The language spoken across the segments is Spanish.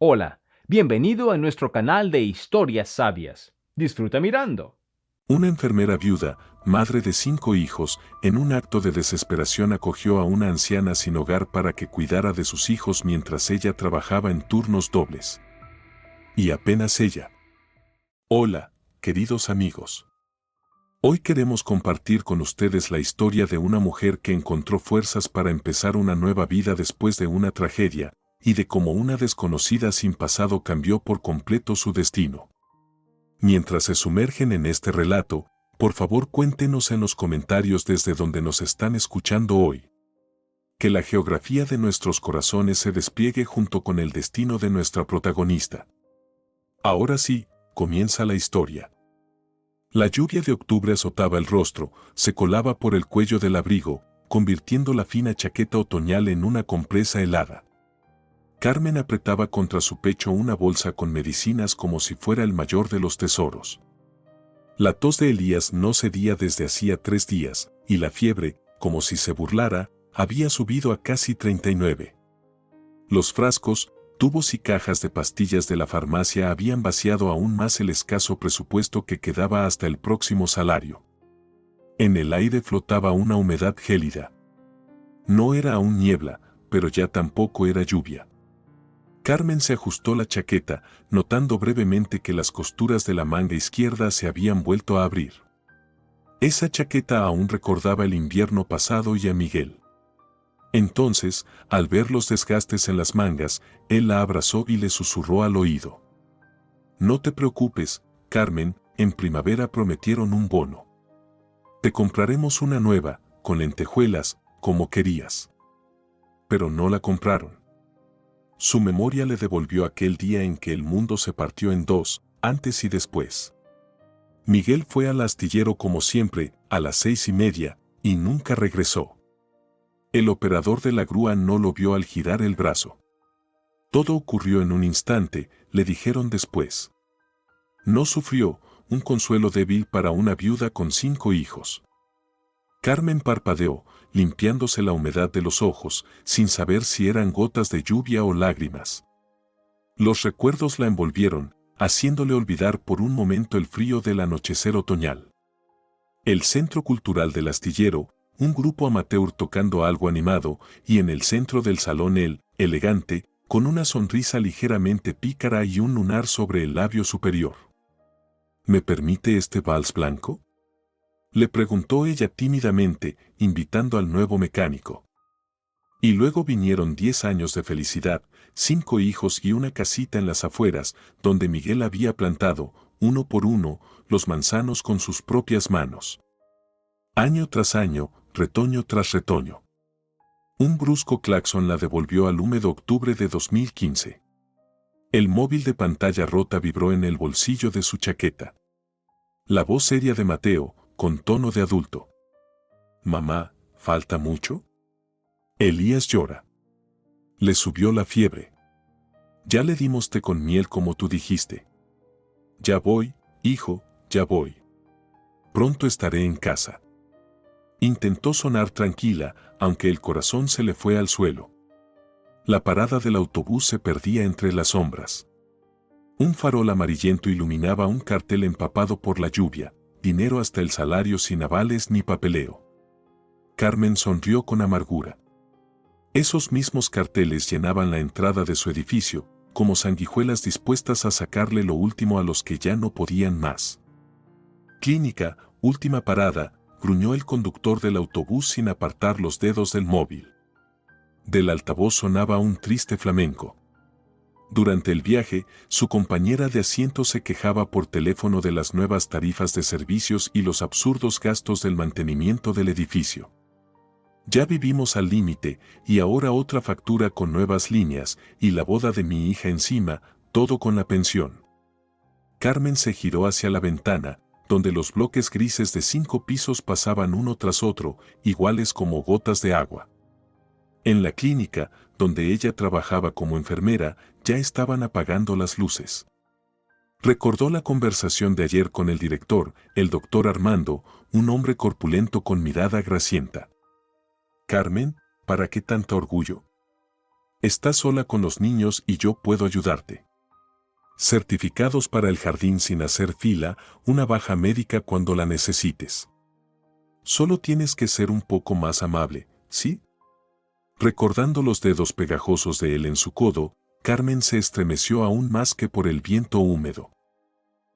Hola, bienvenido a nuestro canal de historias sabias. Disfruta mirando. Una enfermera viuda, madre de 5 hijos, en un acto de desesperación acogió a una anciana sin hogar para que cuidara de sus hijos mientras ella trabajaba en turnos dobles. Y apenas ella. Hola, queridos amigos. Hoy queremos compartir con ustedes la historia de una mujer que encontró fuerzas para empezar una nueva vida después de una tragedia, y de cómo una desconocida sin pasado cambió por completo su destino. Mientras se sumergen en este relato, por favor cuéntenos en los comentarios desde donde nos están escuchando hoy. Que la geografía de nuestros corazones se despliegue junto con el destino de nuestra protagonista. Ahora sí, comienza la historia. La lluvia de octubre azotaba el rostro, se colaba por el cuello del abrigo, convirtiendo la fina chaqueta otoñal en una compresa helada. Carmen apretaba contra su pecho una bolsa con medicinas como si fuera el mayor de los tesoros. La tos de Elías no cedía desde hacía 3 días, y la fiebre, como si se burlara, había subido a casi 39. Los frascos, tubos y cajas de pastillas de la farmacia habían vaciado aún más el escaso presupuesto que quedaba hasta el próximo salario. En el aire flotaba una humedad gélida. No era aún niebla, pero ya tampoco era lluvia. Carmen se ajustó la chaqueta, notando brevemente que las costuras de la manga izquierda se habían vuelto a abrir. Esa chaqueta aún recordaba el invierno pasado y a Miguel. Entonces, al ver los desgastes en las mangas, él la abrazó y le susurró al oído. No te preocupes, Carmen, en primavera prometieron un bono. Te compraremos una nueva, con lentejuelas, como querías. Pero no la compraron. Su memoria le devolvió aquel día en que el mundo se partió en dos, antes y después. Miguel fue al astillero como siempre, a las 6:30, y nunca regresó. El operador de la grúa no lo vio al girar el brazo. Todo ocurrió en un instante, le dijeron después. No sufrió, un consuelo débil para una viuda con 5 hijos. Carmen parpadeó, limpiándose la humedad de los ojos, sin saber si eran gotas de lluvia o lágrimas. Los recuerdos la envolvieron, haciéndole olvidar por un momento el frío del anochecer otoñal. El Centro Cultural del Astillero, un grupo amateur tocando algo animado, y en el centro del salón él, elegante, con una sonrisa ligeramente pícara y un lunar sobre el labio superior. ¿Me permite este vals blanco?, le preguntó ella tímidamente, invitando al nuevo mecánico. Y luego vinieron 10 años de felicidad, 5 hijos y una casita en las afueras, donde Miguel había plantado, uno por uno, los manzanos con sus propias manos. Año tras año, retoño tras retoño. Un brusco claxon la devolvió al húmedo octubre de 2015. El móvil de pantalla rota vibró en el bolsillo de su chaqueta. La voz seria de Mateo, con tono de adulto. Mamá, ¿falta mucho? Elías llora. Le subió la fiebre. Ya le dimos té con miel como tú dijiste. Ya voy, hijo, ya voy. Pronto estaré en casa. Intentó sonar tranquila, aunque el corazón se le fue al suelo. La parada del autobús se perdía entre las sombras. Un farol amarillento iluminaba un cartel empapado por la lluvia. Dinero hasta el salario sin avales ni papeleo. Carmen sonrió con amargura. Esos mismos carteles llenaban la entrada de su edificio, como sanguijuelas dispuestas a sacarle lo último a los que ya no podían más. Clínica, última parada, gruñó el conductor del autobús sin apartar los dedos del móvil. Del altavoz sonaba un triste flamenco. Durante el viaje, su compañera de asiento se quejaba por teléfono de las nuevas tarifas de servicios y los absurdos gastos del mantenimiento del edificio. Ya vivimos al límite, y ahora otra factura con nuevas líneas, y la boda de mi hija encima, todo con la pensión. Carmen se giró hacia la ventana, donde los bloques grises de 5 pisos pasaban uno tras otro, iguales como gotas de agua. En la clínica, donde ella trabajaba como enfermera, ya estaban apagando las luces. Recordó la conversación de ayer con el director, el doctor Armando, un hombre corpulento con mirada grasienta. Carmen, ¿para qué tanto orgullo? Estás sola con los niños y yo puedo ayudarte. Certificados para el jardín sin hacer fila, una baja médica cuando la necesites. Solo tienes que ser un poco más amable, ¿sí? Recordando los dedos pegajosos de él en su codo, Carmen se estremeció aún más que por el viento húmedo.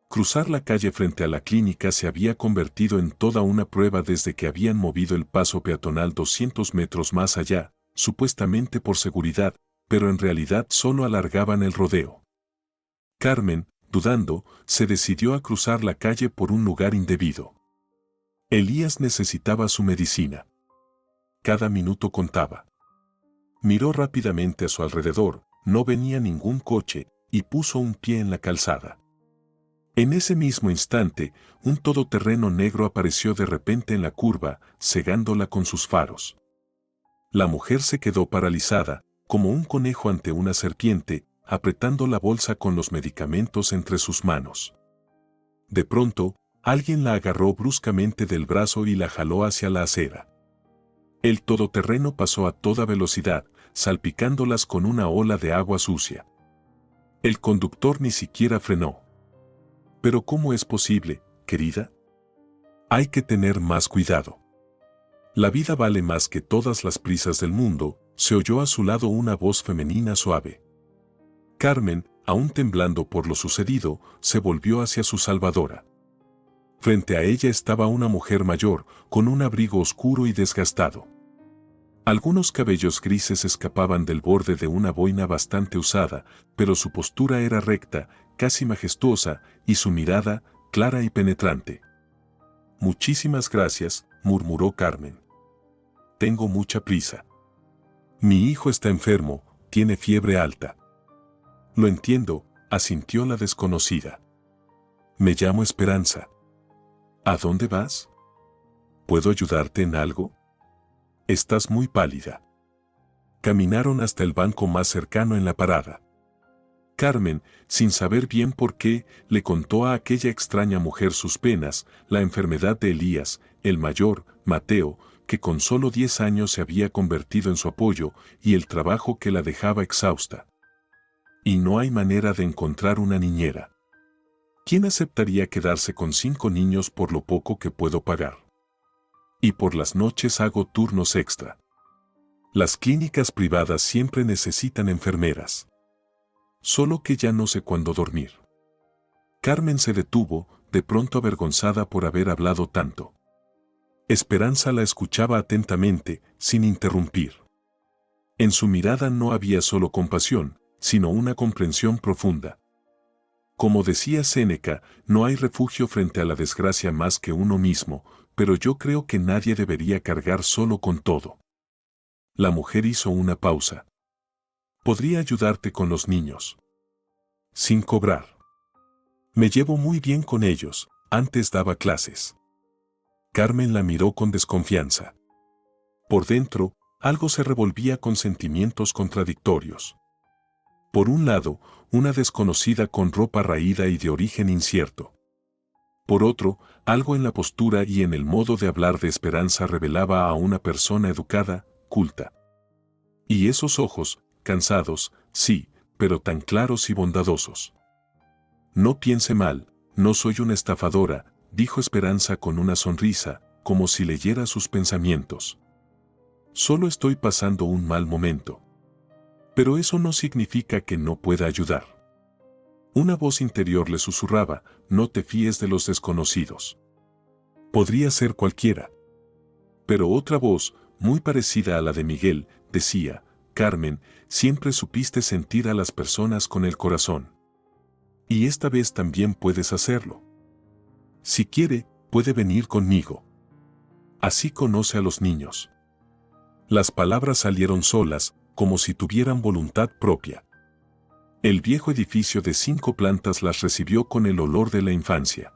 Cruzar la calle frente a la clínica se había convertido en toda una prueba desde que habían movido el paso peatonal 200 metros más allá, supuestamente por seguridad, pero en realidad solo alargaban el rodeo. Carmen, dudando, se decidió a cruzar la calle por un lugar indebido. Elías necesitaba su medicina. Cada minuto contaba. Miró rápidamente a su alrededor, no venía ningún coche, y puso un pie en la calzada. En ese mismo instante, un todoterreno negro apareció de repente en la curva, cegándola con sus faros. La mujer se quedó paralizada, como un conejo ante una serpiente, apretando la bolsa con los medicamentos entre sus manos. De pronto, alguien la agarró bruscamente del brazo y la jaló hacia la acera. El todoterreno pasó a toda velocidad, salpicándolas con una ola de agua sucia. El conductor ni siquiera frenó. ¿Pero cómo es posible, querida? Hay que tener más cuidado. La vida vale más que todas las prisas del mundo, se oyó a su lado una voz femenina suave. Carmen, aún temblando por lo sucedido, se volvió hacia su salvadora. Frente a ella estaba una mujer mayor, con un abrigo oscuro y desgastado. Algunos cabellos grises escapaban del borde de una boina bastante usada, pero su postura era recta, casi majestuosa, y su mirada, clara y penetrante. «Muchísimas gracias», murmuró Carmen. «Tengo mucha prisa. Mi hijo está enfermo, tiene fiebre alta». «Lo entiendo», asintió la desconocida. «Me llamo Esperanza». «¿A dónde vas? ¿Puedo ayudarte en algo? Estás muy pálida». Caminaron hasta el banco más cercano en la parada. Carmen, sin saber bien por qué, le contó a aquella extraña mujer sus penas, la enfermedad de Elías, el mayor, Mateo, que con solo 10 años se había convertido en su apoyo, y el trabajo que la dejaba exhausta. «Y no hay manera de encontrar una niñera. ¿Quién aceptaría quedarse con 5 niños por lo poco que puedo pagar? Y por las noches hago turnos extra. Las clínicas privadas siempre necesitan enfermeras. Solo que ya no sé cuándo dormir». Carmen se detuvo, de pronto avergonzada por haber hablado tanto. Esperanza la escuchaba atentamente, sin interrumpir. En su mirada no había solo compasión, sino una comprensión profunda. Como decía Séneca, no hay refugio frente a la desgracia más que uno mismo, pero yo creo que nadie debería cargar solo con todo. La mujer hizo una pausa. «Podría ayudarte con los niños. Sin cobrar. Me llevo muy bien con ellos, antes daba clases». Carmen la miró con desconfianza. Por dentro, algo se revolvía con sentimientos contradictorios. Por un lado, una desconocida con ropa raída y de origen incierto. Por otro, algo en la postura y en el modo de hablar de Esperanza revelaba a una persona educada, culta. Y esos ojos, cansados, sí, pero tan claros y bondadosos. «No piense mal, no soy una estafadora», dijo Esperanza con una sonrisa, como si leyera sus pensamientos. «Solo estoy pasando un mal momento. Pero eso no significa que no pueda ayudar». Una voz interior le susurraba: «No te fíes de los desconocidos. Podría ser cualquiera». Pero otra voz, muy parecida a la de Miguel, decía: «Carmen, siempre supiste sentir a las personas con el corazón. Y esta vez también puedes hacerlo. Si quiere, puede venir conmigo. Así conoce a los niños». Las palabras salieron solas, como si tuvieran voluntad propia. El viejo edificio de 5 plantas las recibió con el olor de la infancia.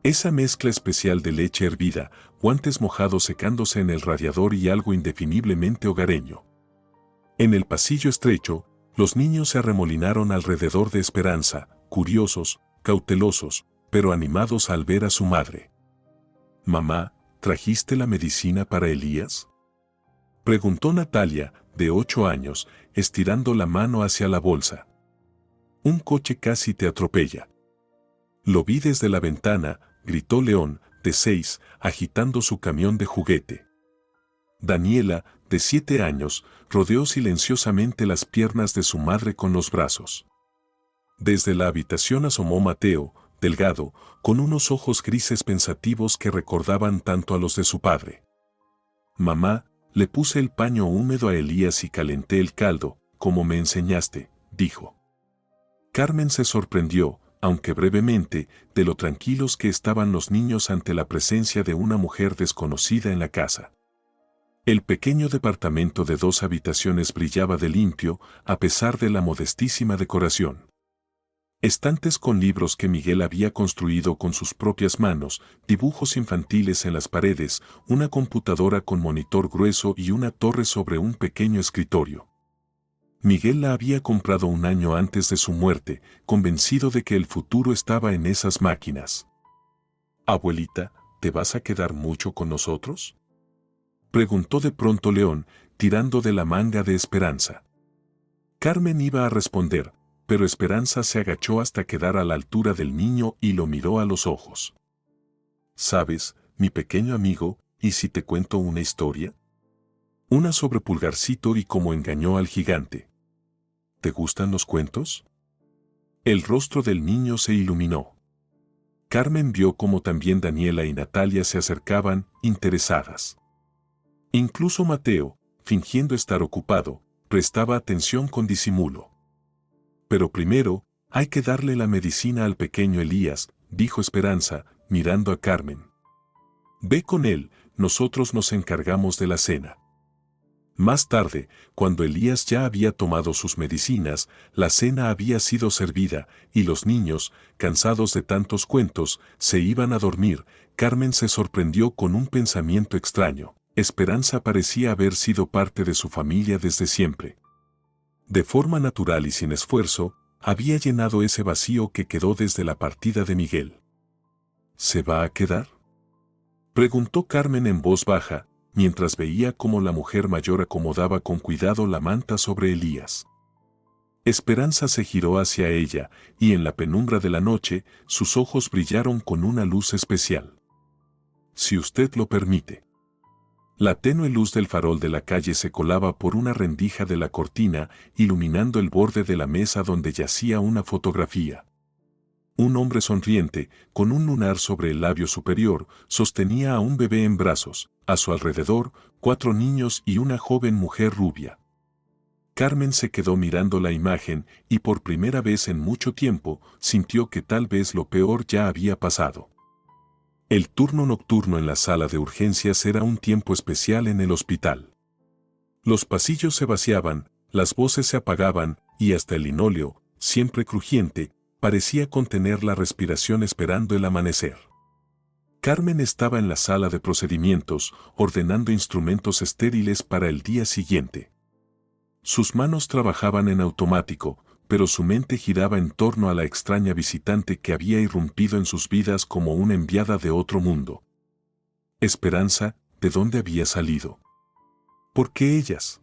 Esa mezcla especial de leche hervida, guantes mojados secándose en el radiador y algo indefiniblemente hogareño. En el pasillo estrecho, los niños se arremolinaron alrededor de Esperanza, curiosos, cautelosos, pero animados al ver a su madre. «Mamá, ¿trajiste la medicina para Elías?», preguntó Natalia, de 8 años, estirando la mano hacia la bolsa. Un coche casi te atropella. Lo vi desde la ventana, gritó León, de 6, agitando su camión de juguete. Daniela, de 7 años, rodeó silenciosamente las piernas de su madre con los brazos. Desde la habitación asomó Mateo, delgado, con unos ojos grises pensativos que recordaban tanto a los de su padre. Mamá, le puse el paño húmedo a Elías y calenté el caldo, como me enseñaste, dijo. Carmen se sorprendió, aunque brevemente, de lo tranquilos que estaban los niños ante la presencia de una mujer desconocida en la casa. El pequeño departamento de 2 habitaciones brillaba de limpio, a pesar de la modestísima decoración. Estantes con libros que Miguel había construido con sus propias manos, dibujos infantiles en las paredes, una computadora con monitor grueso y una torre sobre un pequeño escritorio. Miguel la había comprado un año antes de su muerte, convencido de que el futuro estaba en esas máquinas. «Abuelita, ¿te vas a quedar mucho con nosotros?», preguntó de pronto León, tirando de la manga de Esperanza. Carmen iba a responder, pero Esperanza se agachó hasta quedar a la altura del niño y lo miró a los ojos. «¿Sabes, mi pequeño amigo, y si te cuento una historia? Una sobre Pulgarcito y cómo engañó al gigante. ¿Te gustan los cuentos?». El rostro del niño se iluminó. Carmen vio cómo también Daniela y Natalia se acercaban, interesadas. Incluso Mateo, fingiendo estar ocupado, prestaba atención con disimulo. «Pero primero, hay que darle la medicina al pequeño Elías», dijo Esperanza, mirando a Carmen. «Ve con él, nosotros nos encargamos de la cena». Más tarde, cuando Elías ya había tomado sus medicinas, la cena había sido servida, y los niños, cansados de tantos cuentos, se iban a dormir. Carmen se sorprendió con un pensamiento extraño. Esperanza parecía haber sido parte de su familia desde siempre. De forma natural y sin esfuerzo, había llenado ese vacío que quedó desde la partida de Miguel. «¿Se va a quedar?», preguntó Carmen en voz baja, mientras veía cómo la mujer mayor acomodaba con cuidado la manta sobre Elías. Esperanza se giró hacia ella, y en la penumbra de la noche, sus ojos brillaron con una luz especial. «Si usted lo permite». La tenue luz del farol de la calle se colaba por una rendija de la cortina, iluminando el borde de la mesa donde yacía una fotografía. Un hombre sonriente, con un lunar sobre el labio superior, sostenía a un bebé en brazos, a su alrededor, 4 niños y una joven mujer rubia. Carmen se quedó mirando la imagen y por primera vez en mucho tiempo sintió que tal vez lo peor ya había pasado. El turno nocturno en la sala de urgencias era un tiempo especial en el hospital. Los pasillos se vaciaban, las voces se apagaban y hasta el linóleo, siempre crujiente, parecía contener la respiración esperando el amanecer. Carmen estaba en la sala de procedimientos, ordenando instrumentos estériles para el día siguiente. Sus manos trabajaban en automático, pero su mente giraba en torno a la extraña visitante que había irrumpido en sus vidas como una enviada de otro mundo. Esperanza, ¿de dónde había salido? ¿Por qué ellas?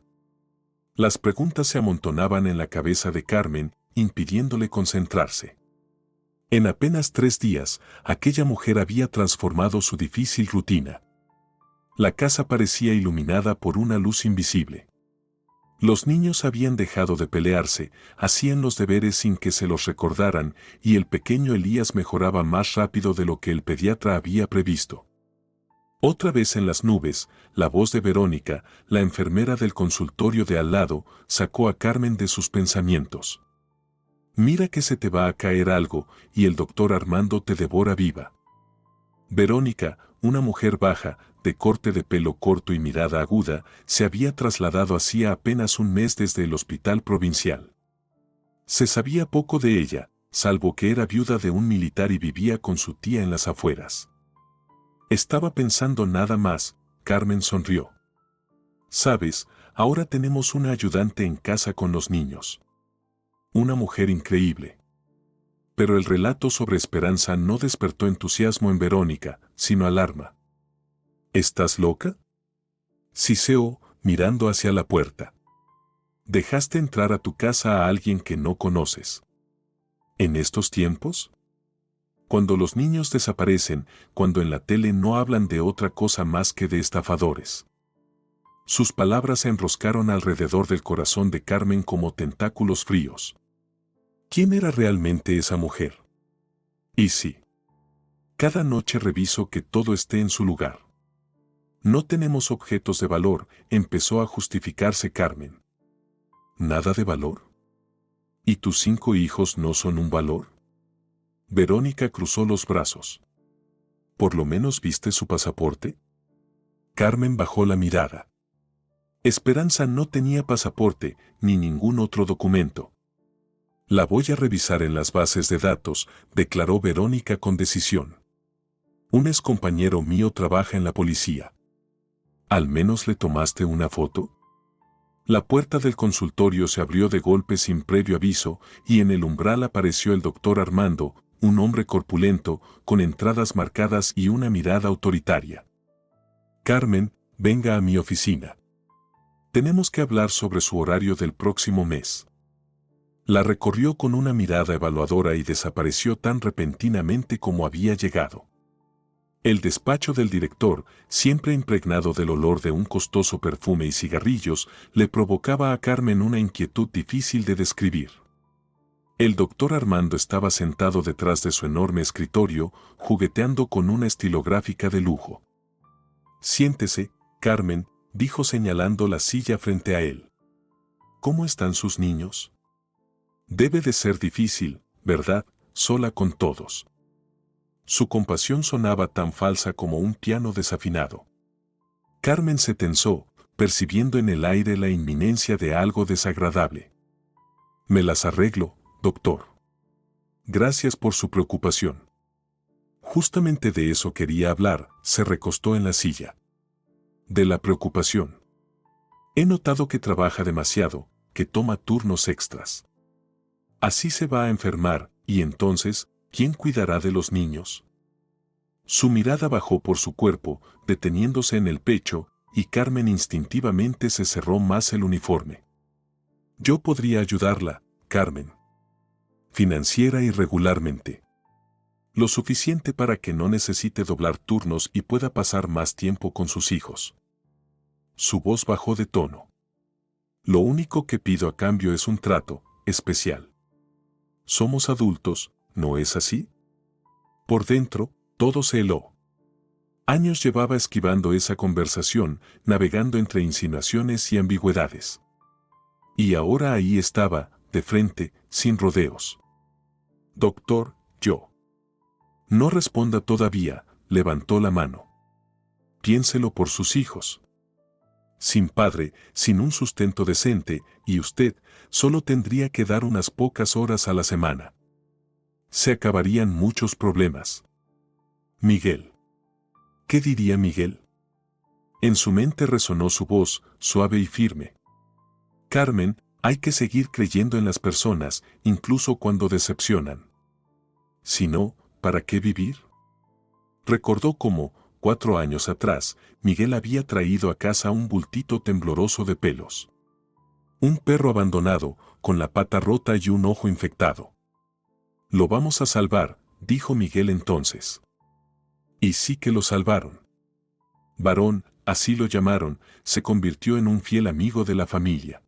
Las preguntas se amontonaban en la cabeza de Carmen, impidiéndole concentrarse. En apenas 3 días, aquella mujer había transformado su difícil rutina. La casa parecía iluminada por una luz invisible. Los niños habían dejado de pelearse, hacían los deberes sin que se los recordaran, y el pequeño Elías mejoraba más rápido de lo que el pediatra había previsto. Otra vez en las nubes, la voz de Verónica, la enfermera del consultorio de al lado, sacó a Carmen de sus pensamientos. «Mira que se te va a caer algo, y el doctor Armando te devora viva». Verónica, una mujer baja, de corte de pelo corto y mirada aguda, se había trasladado hacía apenas un mes desde el hospital provincial. Se sabía poco de ella, salvo que era viuda de un militar y vivía con su tía en las afueras. Estaba pensando nada más, Carmen sonrió. «Sabes, ahora tenemos una ayudante en casa con los niños. Una mujer increíble». Pero el relato sobre Esperanza no despertó entusiasmo en Verónica, sino alarma. «¿Estás loca?», siseó, mirando hacia la puerta. Dejaste entrar a tu casa a alguien que no conoces. ¿En estos tiempos? Cuando los niños desaparecen, cuando en la tele no hablan de otra cosa más que de estafadores. Sus palabras se enroscaron alrededor del corazón de Carmen como tentáculos fríos. ¿Quién era realmente esa mujer? Y sí. Cada noche reviso que todo esté en su lugar. No tenemos objetos de valor, empezó a justificarse Carmen. ¿Nada de valor? ¿Y tus 5 hijos no son un valor? Verónica cruzó los brazos. ¿Por lo menos viste su pasaporte? Carmen bajó la mirada. Esperanza no tenía pasaporte ni ningún otro documento. La voy a revisar en las bases de datos, declaró Verónica con decisión. Un excompañero mío trabaja en la policía. ¿Al menos le tomaste una foto? La puerta del consultorio se abrió de golpe sin previo aviso y en el umbral apareció el doctor Armando, un hombre corpulento, con entradas marcadas y una mirada autoritaria. Carmen, venga a mi oficina. Tenemos que hablar sobre su horario del próximo mes. La recorrió con una mirada evaluadora y desapareció tan repentinamente como había llegado. El despacho del director, siempre impregnado del olor de un costoso perfume y cigarrillos, le provocaba a Carmen una inquietud difícil de describir. El doctor Armando estaba sentado detrás de su enorme escritorio, jugueteando con una estilográfica de lujo. Siéntese, Carmen, dijo señalando la silla frente a él. ¿Cómo están sus niños? Debe de ser difícil, ¿verdad?, sola con todos. Su compasión sonaba tan falsa como un piano desafinado. Carmen se tensó, percibiendo en el aire la inminencia de algo desagradable. Me las arreglo, doctor. Gracias por su preocupación. Justamente de eso quería hablar, se recostó en la silla. De la preocupación. He notado que trabaja demasiado, que toma turnos extras. Así se va a enfermar, y entonces, ¿quién cuidará de los niños? Su mirada bajó por su cuerpo, deteniéndose en el pecho, y Carmen instintivamente se cerró más el uniforme. Yo podría ayudarla, Carmen. Financiera y regularmente. Lo suficiente para que no necesite doblar turnos y pueda pasar más tiempo con sus hijos. Su voz bajó de tono. Lo único que pido a cambio es un trato especial. Somos adultos, ¿no es así? Por dentro, todo se heló. Años llevaba esquivando esa conversación, navegando entre insinuaciones y ambigüedades. Y ahora ahí estaba, de frente, sin rodeos. Doctor, yo. No responda todavía, levantó la mano. Piénselo por sus hijos. Sin padre, sin un sustento decente, y usted solo tendría que dar unas pocas horas a la semana. Se acabarían muchos problemas. Miguel. ¿Qué diría Miguel? En su mente resonó su voz, suave y firme. Carmen, hay que seguir creyendo en las personas, incluso cuando decepcionan. Si no, ¿para qué vivir? Recordó cómo, 4 años atrás, Miguel había traído a casa un bultito tembloroso de pelos. Un perro abandonado, con la pata rota y un ojo infectado. Lo vamos a salvar, dijo Miguel entonces. Y sí que lo salvaron. Varón, así lo llamaron, se convirtió en un fiel amigo de la familia.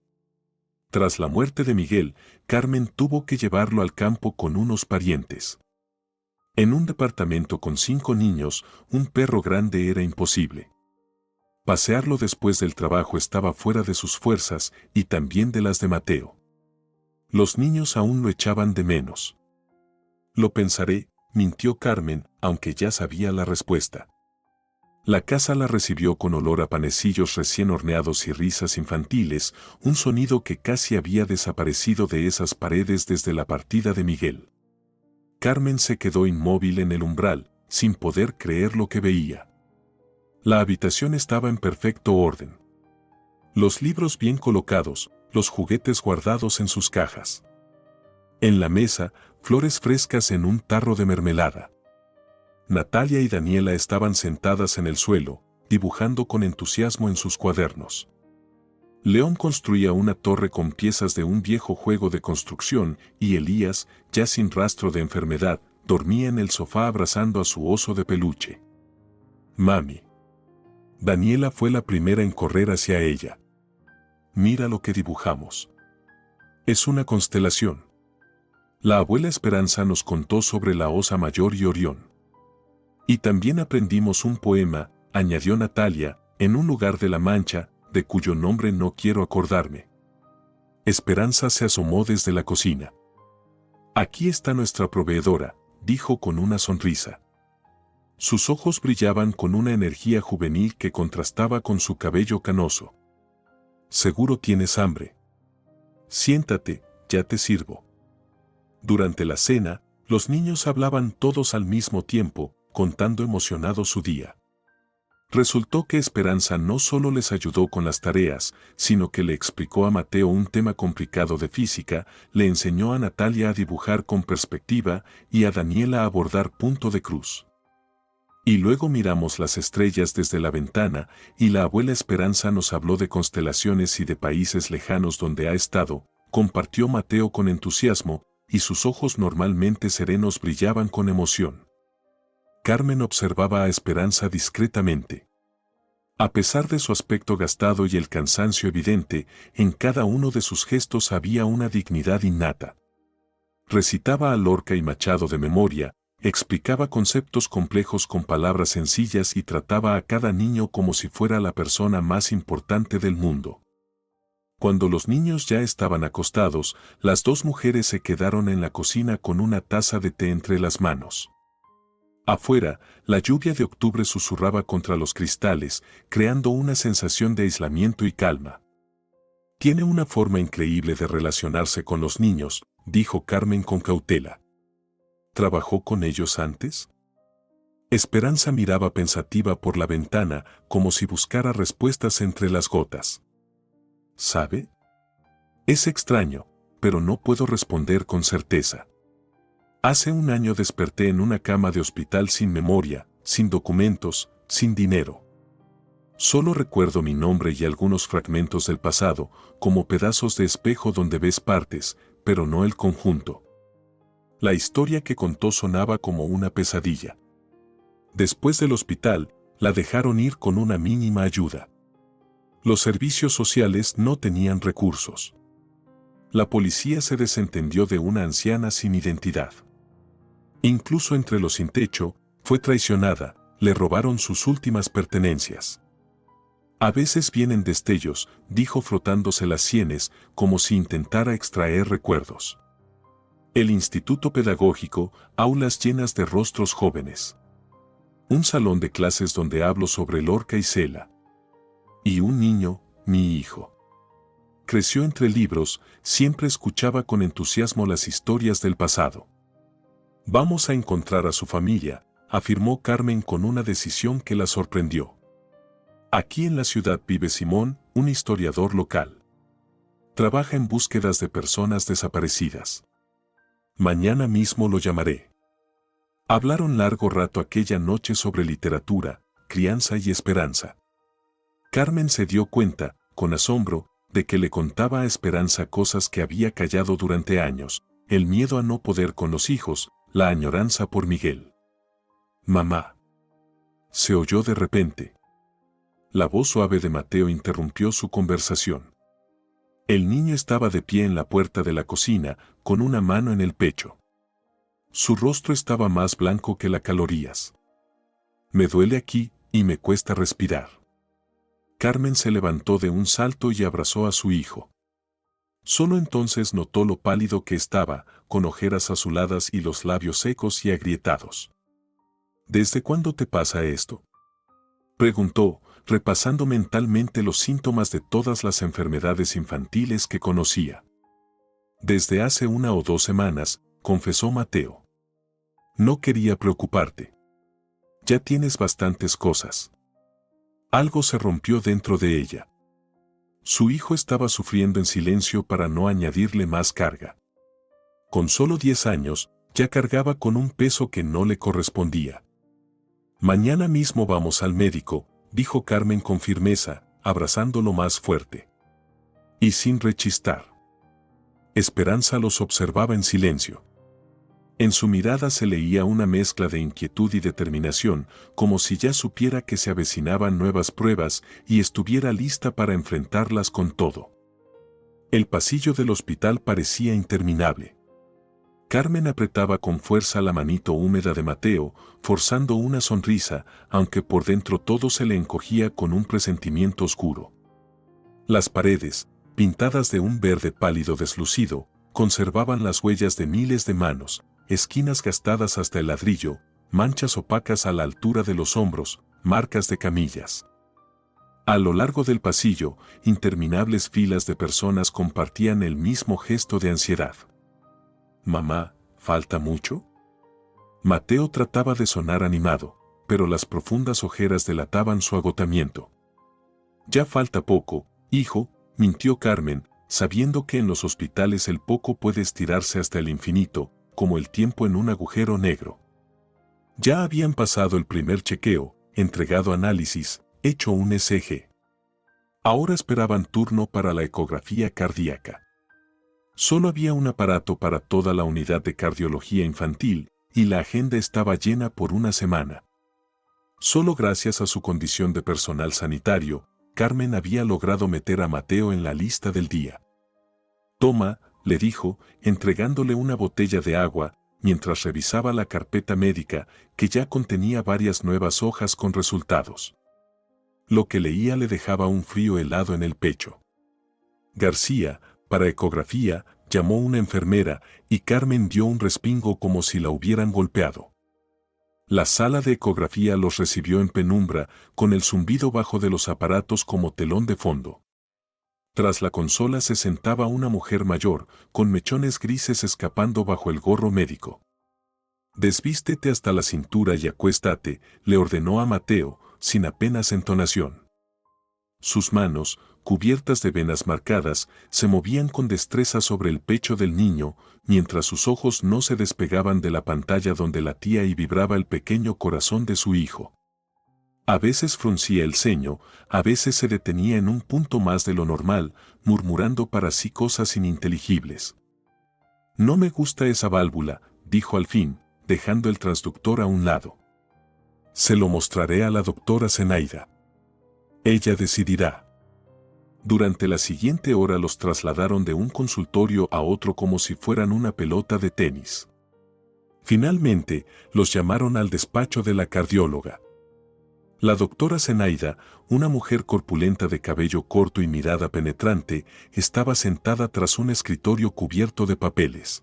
Tras la muerte de Miguel, Carmen tuvo que llevarlo al campo con unos parientes. En un departamento con 5 niños, un perro grande era imposible. Pasearlo después del trabajo estaba fuera de sus fuerzas y también de las de Mateo. Los niños aún lo echaban de menos. Lo pensaré, mintió Carmen, aunque ya sabía la respuesta. La casa la recibió con olor a panecillos recién horneados y risas infantiles, un sonido que casi había desaparecido de esas paredes desde la partida de Miguel. Carmen se quedó inmóvil en el umbral, sin poder creer lo que veía. La habitación estaba en perfecto orden. Los libros bien colocados, los juguetes guardados en sus cajas. En la mesa, flores frescas en un tarro de mermelada. Natalia y Daniela estaban sentadas en el suelo, dibujando con entusiasmo en sus cuadernos. León construía una torre con piezas de un viejo juego de construcción y Elías, ya sin rastro de enfermedad, dormía en el sofá abrazando a su oso de peluche. Mami. Daniela fue la primera en correr hacia ella. Mira lo que dibujamos. Es una constelación. La abuela Esperanza nos contó sobre la Osa Mayor y Orión. Y también aprendimos un poema, añadió Natalia, en un lugar de La Mancha, de cuyo nombre no quiero acordarme. Esperanza se asomó desde la cocina. Aquí está nuestra proveedora, dijo con una sonrisa. Sus ojos brillaban con una energía juvenil que contrastaba con su cabello canoso. Seguro tienes hambre. Siéntate, ya te sirvo. Durante la cena, los niños hablaban todos al mismo tiempo, contando emocionados su día. Resultó que Esperanza no solo les ayudó con las tareas, sino que le explicó a Mateo un tema complicado de física, le enseñó a Natalia a dibujar con perspectiva y a Daniela a bordar punto de cruz. Y luego miramos las estrellas desde la ventana y la abuela Esperanza nos habló de constelaciones y de países lejanos donde ha estado, compartió Mateo con entusiasmo, y sus ojos normalmente serenos brillaban con emoción. Carmen observaba a Esperanza discretamente. A pesar de su aspecto gastado y el cansancio evidente, en cada uno de sus gestos había una dignidad innata. Recitaba a Lorca y Machado de memoria, explicaba conceptos complejos con palabras sencillas y trataba a cada niño como si fuera la persona más importante del mundo. Cuando los niños ya estaban acostados, las dos mujeres se quedaron en la cocina con una taza de té entre las manos. Afuera, la lluvia de octubre susurraba contra los cristales, creando una sensación de aislamiento y calma. Tiene una forma increíble de relacionarse con los niños, dijo Carmen con cautela. ¿Trabajó con ellos antes? Esperanza miraba pensativa por la ventana, como si buscara respuestas entre las gotas. ¿Sabe? Es extraño, pero no puedo responder con certeza. Hace un año desperté en una cama de hospital sin memoria, sin documentos, sin dinero. Solo recuerdo mi nombre y algunos fragmentos del pasado, como pedazos de espejo donde ves partes, pero no el conjunto. La historia que contó sonaba como una pesadilla. Después del hospital, la dejaron ir con una mínima ayuda. Los servicios sociales no tenían recursos. La policía se desentendió de una anciana sin identidad. Incluso entre los sin techo, fue traicionada, le robaron sus últimas pertenencias. A veces vienen destellos, dijo frotándose las sienes, como si intentara extraer recuerdos. El instituto pedagógico, aulas llenas de rostros jóvenes. Un salón de clases donde hablo sobre Lorca y Cela. Y un niño, mi hijo. Creció entre libros, siempre escuchaba con entusiasmo las historias del pasado. Vamos a encontrar a su familia, afirmó Carmen con una decisión que la sorprendió. Aquí en la ciudad vive Simón, un historiador local. Trabaja en búsquedas de personas desaparecidas. Mañana mismo lo llamaré. Hablaron largo rato aquella noche sobre literatura, crianza y esperanza. Carmen se dio cuenta, con asombro, de que le contaba a Esperanza cosas que había callado durante años, el miedo a no poder con los hijos, la añoranza por Miguel. Mamá. Se oyó de repente. La voz suave de Mateo interrumpió su conversación. El niño estaba de pie en la puerta de la cocina, con una mano en el pecho. Su rostro estaba más blanco que las calorías. Me duele aquí, y me cuesta respirar. Carmen se levantó de un salto y abrazó a su hijo. Solo entonces notó lo pálido que estaba, con ojeras azuladas y los labios secos y agrietados. ¿Desde cuándo te pasa esto?, preguntó, repasando mentalmente los síntomas de todas las enfermedades infantiles que conocía. Desde hace 1 o 2 semanas, confesó Mateo. No quería preocuparte. Ya tienes bastantes cosas. Algo se rompió dentro de ella. Su hijo estaba sufriendo en silencio para no añadirle más carga. Con solo 10 años, ya cargaba con un peso que no le correspondía. Mañana mismo vamos al médico, dijo Carmen con firmeza, abrazándolo más fuerte. Y sin rechistar. Esperanza los observaba en silencio. En su mirada se leía una mezcla de inquietud y determinación, como si ya supiera que se avecinaban nuevas pruebas y estuviera lista para enfrentarlas con todo. El pasillo del hospital parecía interminable. Carmen apretaba con fuerza la manito húmeda de Mateo, forzando una sonrisa, aunque por dentro todo se le encogía con un presentimiento oscuro. Las paredes, pintadas de un verde pálido deslucido, conservaban las huellas de miles de manos, esquinas gastadas hasta el ladrillo, manchas opacas a la altura de los hombros, marcas de camillas. A lo largo del pasillo, interminables filas de personas compartían el mismo gesto de ansiedad. «Mamá, ¿falta mucho?». Mateo trataba de sonar animado, pero las profundas ojeras delataban su agotamiento. «Ya falta poco, hijo», mintió Carmen, sabiendo que en los hospitales el poco puede estirarse hasta el infinito, como el tiempo en un agujero negro. Ya habían pasado el primer chequeo, entregado análisis, hecho un ECG. Ahora esperaban turno para la ecografía cardíaca. Solo había un aparato para toda la unidad de cardiología infantil, y la agenda estaba llena por una semana. Solo gracias a su condición de personal sanitario, Carmen había logrado meter a Mateo en la lista del día. «Toma», le dijo, entregándole una botella de agua, mientras revisaba la carpeta médica, que ya contenía varias nuevas hojas con resultados. Lo que leía le dejaba un frío helado en el pecho. García, para ecografía, llamó una enfermera, y Carmen dio un respingo como si la hubieran golpeado. La sala de ecografía los recibió en penumbra, con el zumbido bajo de los aparatos como telón de fondo. Tras la consola se sentaba una mujer mayor, con mechones grises escapando bajo el gorro médico. «Desvístete hasta la cintura y acuéstate», le ordenó a Mateo, sin apenas entonación. Sus manos, cubiertas de venas marcadas, se movían con destreza sobre el pecho del niño, mientras sus ojos no se despegaban de la pantalla donde latía y vibraba el pequeño corazón de su hijo. A veces fruncía el ceño, a veces se detenía en un punto más de lo normal, murmurando para sí cosas ininteligibles. «No me gusta esa válvula», dijo al fin, dejando el transductor a un lado. «Se lo mostraré a la doctora Zenaida. Ella decidirá». Durante la siguiente hora los trasladaron de un consultorio a otro como si fueran una pelota de tenis. Finalmente, los llamaron al despacho de la cardióloga. La doctora Zenaida, una mujer corpulenta de cabello corto y mirada penetrante, estaba sentada tras un escritorio cubierto de papeles.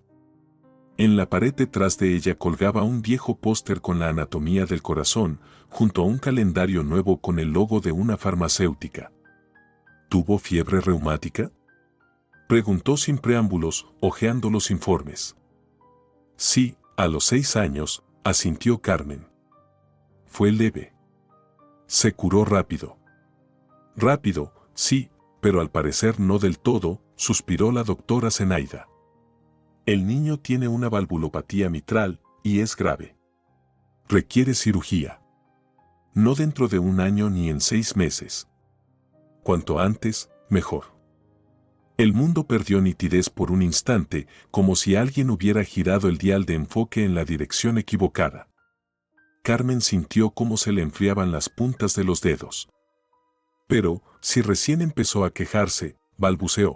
En la pared detrás de ella colgaba un viejo póster con la anatomía del corazón, junto a un calendario nuevo con el logo de una farmacéutica. «¿Tuvo fiebre reumática?», preguntó sin preámbulos, hojeando los informes. «Sí, a los 6 años», asintió Carmen. «Fue leve. Se curó rápido». «Rápido, sí, pero al parecer no del todo», suspiró la doctora Zenaida. «El niño tiene una valvulopatía mitral y es grave. Requiere cirugía. No dentro de 1 año ni en 6 meses. Cuanto antes, mejor». El mundo perdió nitidez por un instante, como si alguien hubiera girado el dial de enfoque en la dirección equivocada. Carmen sintió cómo se le enfriaban las puntas de los dedos. «Pero, si recién empezó a quejarse», balbuceó.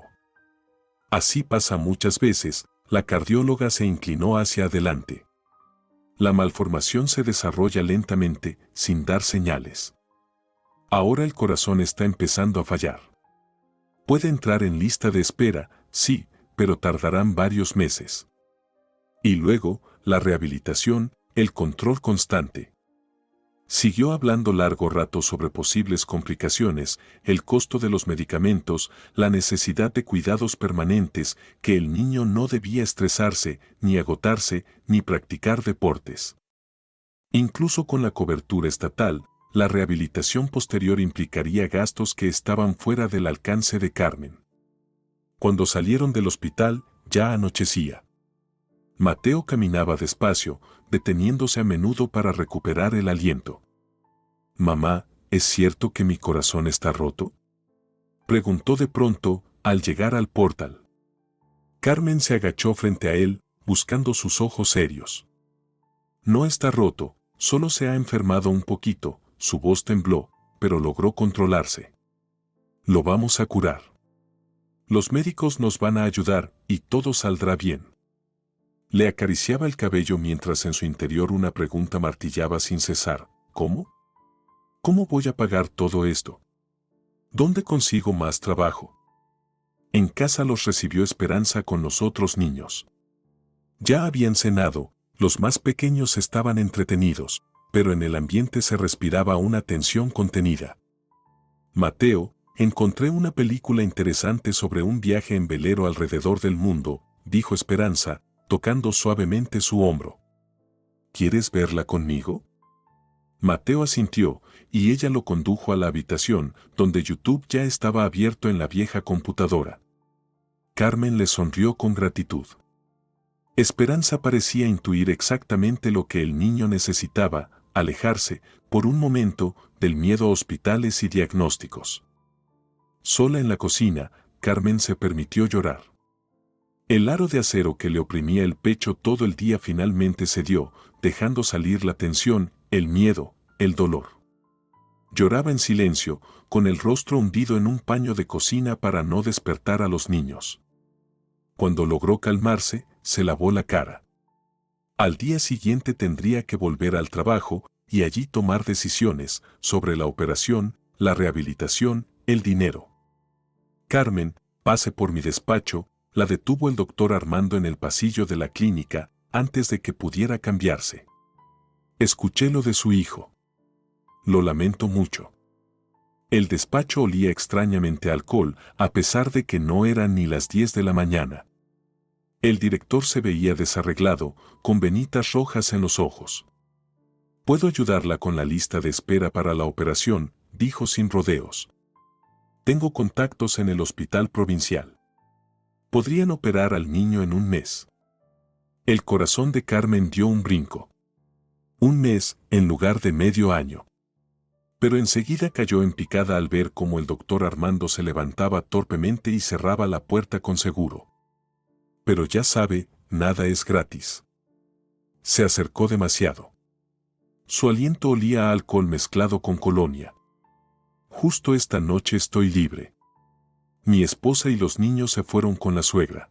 «Así pasa muchas veces», la cardióloga se inclinó hacia adelante. «La malformación se desarrolla lentamente, sin dar señales. Ahora el corazón está empezando a fallar. Puede entrar en lista de espera, sí, pero tardarán varios meses. Y luego, la rehabilitación, el control constante». Siguió hablando largo rato sobre posibles complicaciones, el costo de los medicamentos, la necesidad de cuidados permanentes, que el niño no debía estresarse, ni agotarse, ni practicar deportes. Incluso con la cobertura estatal, la rehabilitación posterior implicaría gastos que estaban fuera del alcance de Carmen. Cuando salieron del hospital, ya anochecía. Mateo caminaba despacio, deteniéndose a menudo para recuperar el aliento. «Mamá, ¿es cierto que mi corazón está roto?», preguntó de pronto, Al llegar al portal, Carmen se agachó frente a él, buscando sus ojos serios. No está roto, solo se ha enfermado un poquito, su voz tembló, pero logró controlarse. Lo vamos a curar. Los médicos nos van a ayudar y todo saldrá bien. Le acariciaba el cabello mientras en su interior una pregunta martillaba sin cesar. ¿Cómo? ¿Cómo voy a pagar todo esto? ¿Dónde consigo más trabajo? En casa los recibió Esperanza con los otros niños. Ya habían cenado, los más pequeños estaban entretenidos, pero en el ambiente se respiraba una tensión contenida. Mateo, encontré una película interesante sobre un viaje en velero alrededor del mundo, dijo Esperanza, tocando suavemente su hombro. ¿Quieres verla conmigo? Mateo asintió, y ella lo condujo a la habitación, donde YouTube ya estaba abierto en la vieja computadora. Carmen le sonrió con gratitud. Esperanza parecía intuir exactamente lo que el niño necesitaba, alejarse, por un momento, del miedo a hospitales y diagnósticos. Sola en la cocina, Carmen se permitió llorar. El aro de acero que le oprimía el pecho todo el día finalmente cedió, dejando salir la tensión, el miedo, el dolor. Lloraba en silencio, con el rostro hundido en un paño de cocina para no despertar a los niños. Cuando logró calmarse, se lavó la cara. Al día siguiente tendría que volver al trabajo y allí tomar decisiones sobre la operación, la rehabilitación, el dinero. Carmen, pase por mi despacho, la detuvo el doctor Armando en el pasillo de la clínica antes de que pudiera cambiarse. Escuché lo de su hijo. Lo lamento mucho. El despacho olía extrañamente a alcohol, a pesar de que no eran ni las 10 de la mañana. El director se veía desarreglado, con venitas rojas en los ojos. «Puedo ayudarla con la lista de espera para la operación», dijo sin rodeos. «Tengo contactos en el hospital provincial. Podrían operar al niño en un mes». El corazón de Carmen dio un brinco. Un mes en lugar de medio año. Pero enseguida cayó en picada al ver cómo el doctor Armando se levantaba torpemente y cerraba la puerta con seguro. Pero ya sabe, nada es gratis. Se acercó demasiado. Su aliento olía a alcohol mezclado con colonia. Justo esta noche estoy libre. Mi esposa y los niños se fueron con la suegra.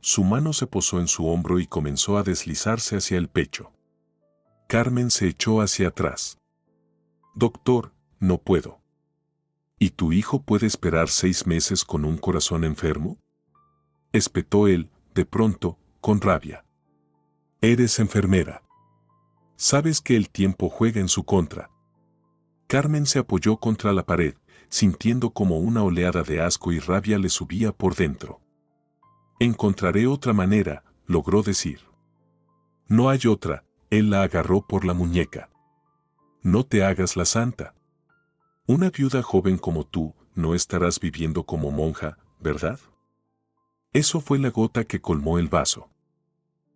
Su mano se posó en su hombro y comenzó a deslizarse hacia el pecho. Carmen se echó hacia atrás. Doctor, no puedo. ¿Y tu hijo puede esperar 6 meses con un corazón enfermo? Espetó él, de pronto, con rabia. Eres enfermera. Sabes que el tiempo juega en su contra. Carmen se apoyó contra la pared, sintiendo como una oleada de asco y rabia le subía por dentro. Encontraré otra manera, logró decir. No hay otra, él la agarró por la muñeca. No te hagas la santa. Una viuda joven como tú, no estarás viviendo como monja, ¿verdad? Eso fue la gota que colmó el vaso.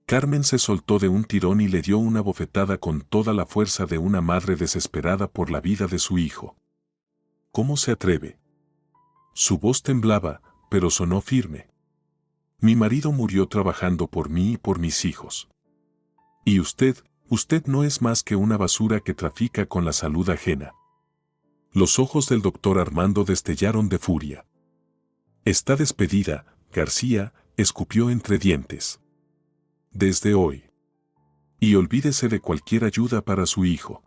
Carmen se soltó de un tirón y le dio una bofetada con toda la fuerza de una madre desesperada por la vida de su hijo. ¿Cómo se atreve? Su voz temblaba, pero sonó firme. Mi marido murió trabajando por mí y por mis hijos. Y usted no es más que una basura que trafica con la salud ajena. Los ojos del doctor Armando destellaron de furia. Está despedida, García, escupió entre dientes. Desde hoy. Y olvídese de cualquier ayuda para su hijo.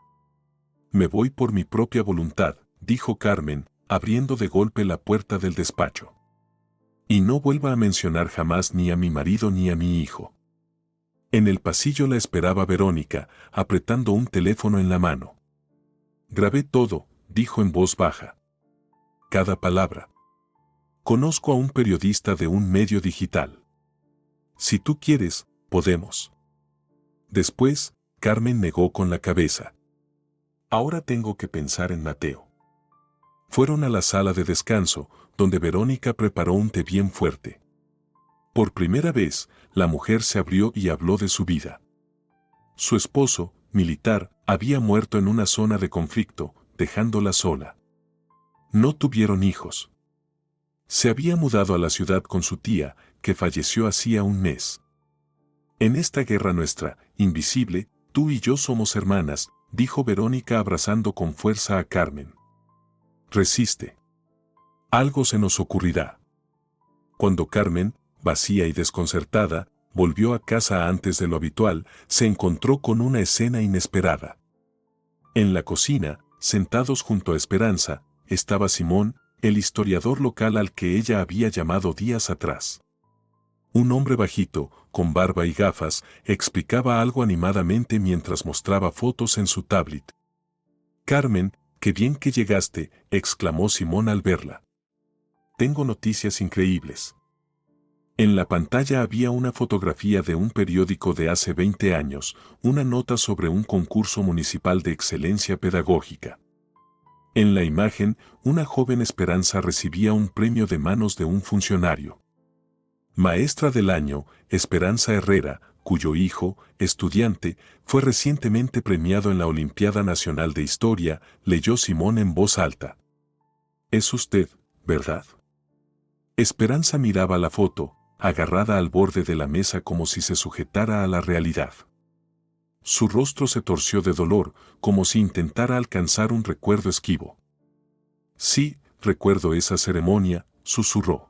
Me voy por mi propia voluntad, dijo Carmen, abriendo de golpe la puerta del despacho. Y no vuelva a mencionar jamás ni a mi marido ni a mi hijo. En el pasillo la esperaba Verónica, apretando un teléfono en la mano. Grabé todo, dijo en voz baja. Cada palabra. Conozco a un periodista de un medio digital. Si tú quieres, podemos. Después, Carmen negó con la cabeza. Ahora tengo que pensar en Mateo. Fueron a la sala de descanso, donde Verónica preparó un té bien fuerte. Por primera vez, la mujer se abrió y habló de su vida. Su esposo, militar, había muerto en una zona de conflicto, dejándola sola. No tuvieron hijos. Se había mudado a la ciudad con su tía, que falleció hacía un mes. En esta guerra nuestra, invisible, tú y yo somos hermanas, dijo Verónica abrazando con fuerza a Carmen. Resiste. Algo se nos ocurrirá. Cuando Carmen, vacía y desconcertada, volvió a casa antes de lo habitual, se encontró con una escena inesperada. En la cocina, sentados junto a Esperanza, estaba Simón, el historiador local al que ella había llamado días atrás. Un hombre bajito, con barba y gafas, explicaba algo animadamente mientras mostraba fotos en su tablet. «Carmen, qué bien que llegaste», exclamó Simón al verla. «Tengo noticias increíbles». En la pantalla había una fotografía de un periódico de hace 20 años, una nota sobre un concurso municipal de excelencia pedagógica. En la imagen, una joven Esperanza recibía un premio de manos de un funcionario. Maestra del año, Esperanza Herrera, cuyo hijo, estudiante, fue recientemente premiado en la Olimpiada Nacional de Historia, leyó Simón en voz alta. «Es usted, ¿verdad?». Esperanza miraba la foto, agarrada al borde de la mesa como si se sujetara a la realidad. Su rostro se torció de dolor, como si intentara alcanzar un recuerdo esquivo. «Sí, recuerdo esa ceremonia», susurró.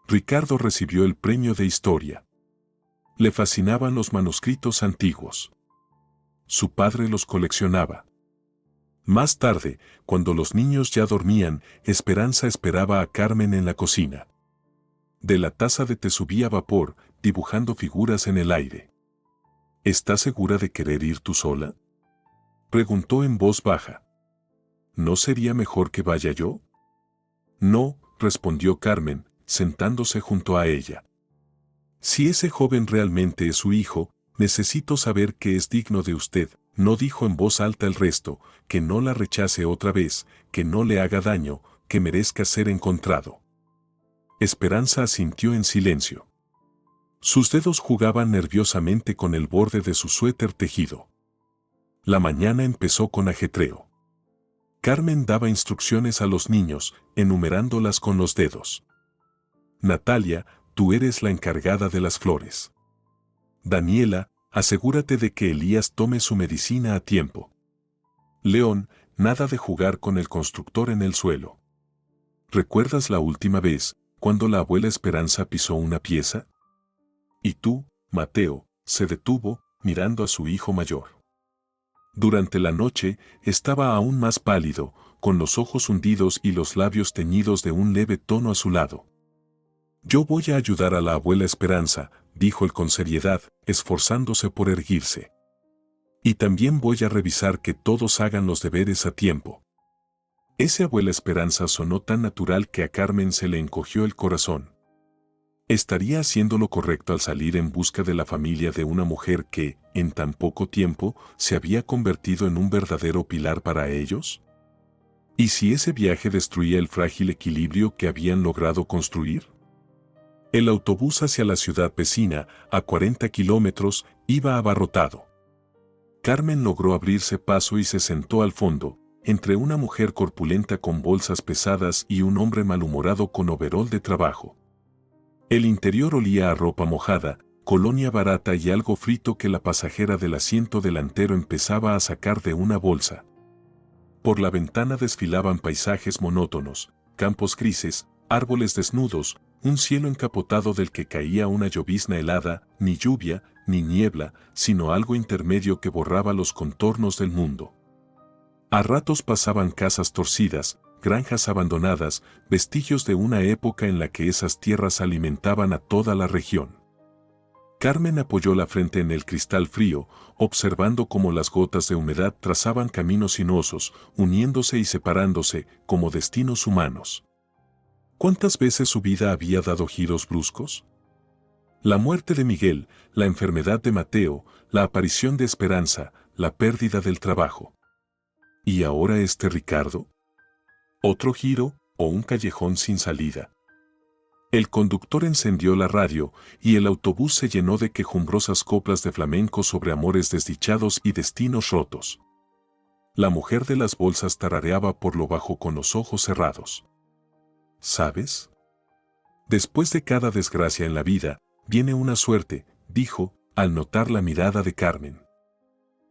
Ricardo recibió el premio de historia. Le fascinaban los manuscritos antiguos. Su padre los coleccionaba. Más tarde, cuando los niños ya dormían, Esperanza esperaba a Carmen en la cocina. De la taza de té subía vapor, dibujando figuras en el aire. «¿Estás segura de querer ir tú sola?», preguntó en voz baja. «¿No sería mejor que vaya yo?». «No», respondió Carmen, sentándose junto a ella. «Si ese joven realmente es su hijo, necesito saber que es digno de usted», no dijo en voz alta el resto, «que no la rechace otra vez, que no le haga daño, que merezca ser encontrado». Esperanza asintió en silencio. Sus dedos jugaban nerviosamente con el borde de su suéter tejido. La mañana empezó con ajetreo. Carmen daba instrucciones a los niños, enumerándolas con los dedos. «Natalia, tú eres la encargada de las flores. Daniela, asegúrate de que Elías tome su medicina a tiempo. León, nada de jugar con el constructor en el suelo. ¿Recuerdas la última vez, cuando la abuela Esperanza pisó una pieza? Y tú, Mateo», se detuvo, mirando a su hijo mayor. Durante la noche, estaba aún más pálido, con los ojos hundidos y los labios teñidos de un leve tono azulado. «Yo voy a ayudar a la abuela Esperanza», dijo él con seriedad, esforzándose por erguirse. «Y también voy a revisar que todos hagan los deberes a tiempo». Ese abuela Esperanza sonó tan natural que a Carmen se le encogió el corazón. ¿Estaría haciendo lo correcto al salir en busca de la familia de una mujer que, en tan poco tiempo, se había convertido en un verdadero pilar para ellos? ¿Y si ese viaje destruía el frágil equilibrio que habían logrado construir? El autobús hacia la ciudad vecina, a 40 kilómetros, iba abarrotado. Carmen logró abrirse paso y se sentó al fondo, entre una mujer corpulenta con bolsas pesadas y un hombre malhumorado con overol de trabajo. El interior olía a ropa mojada, colonia barata y algo frito que la pasajera del asiento delantero empezaba a sacar de una bolsa. Por la ventana desfilaban paisajes monótonos, campos grises, árboles desnudos, un cielo encapotado del que caía una llovizna helada, ni lluvia, ni niebla, sino algo intermedio que borraba los contornos del mundo. A ratos pasaban casas torcidas, granjas abandonadas, vestigios de una época en la que esas tierras alimentaban a toda la región. Carmen apoyó la frente en el cristal frío, observando cómo las gotas de humedad trazaban caminos sinuosos, uniéndose y separándose, como destinos humanos. ¿Cuántas veces su vida había dado giros bruscos? La muerte de Miguel, la enfermedad de Mateo, la aparición de Esperanza, la pérdida del trabajo. ¿Y ahora este Ricardo? ¿Otro giro o un callejón sin salida? El conductor encendió la radio y el autobús se llenó de quejumbrosas coplas de flamenco sobre amores desdichados y destinos rotos. La mujer de las bolsas tarareaba por lo bajo con los ojos cerrados. ¿Sabes? Después de cada desgracia en la vida, viene una suerte, dijo, al notar la mirada de Carmen.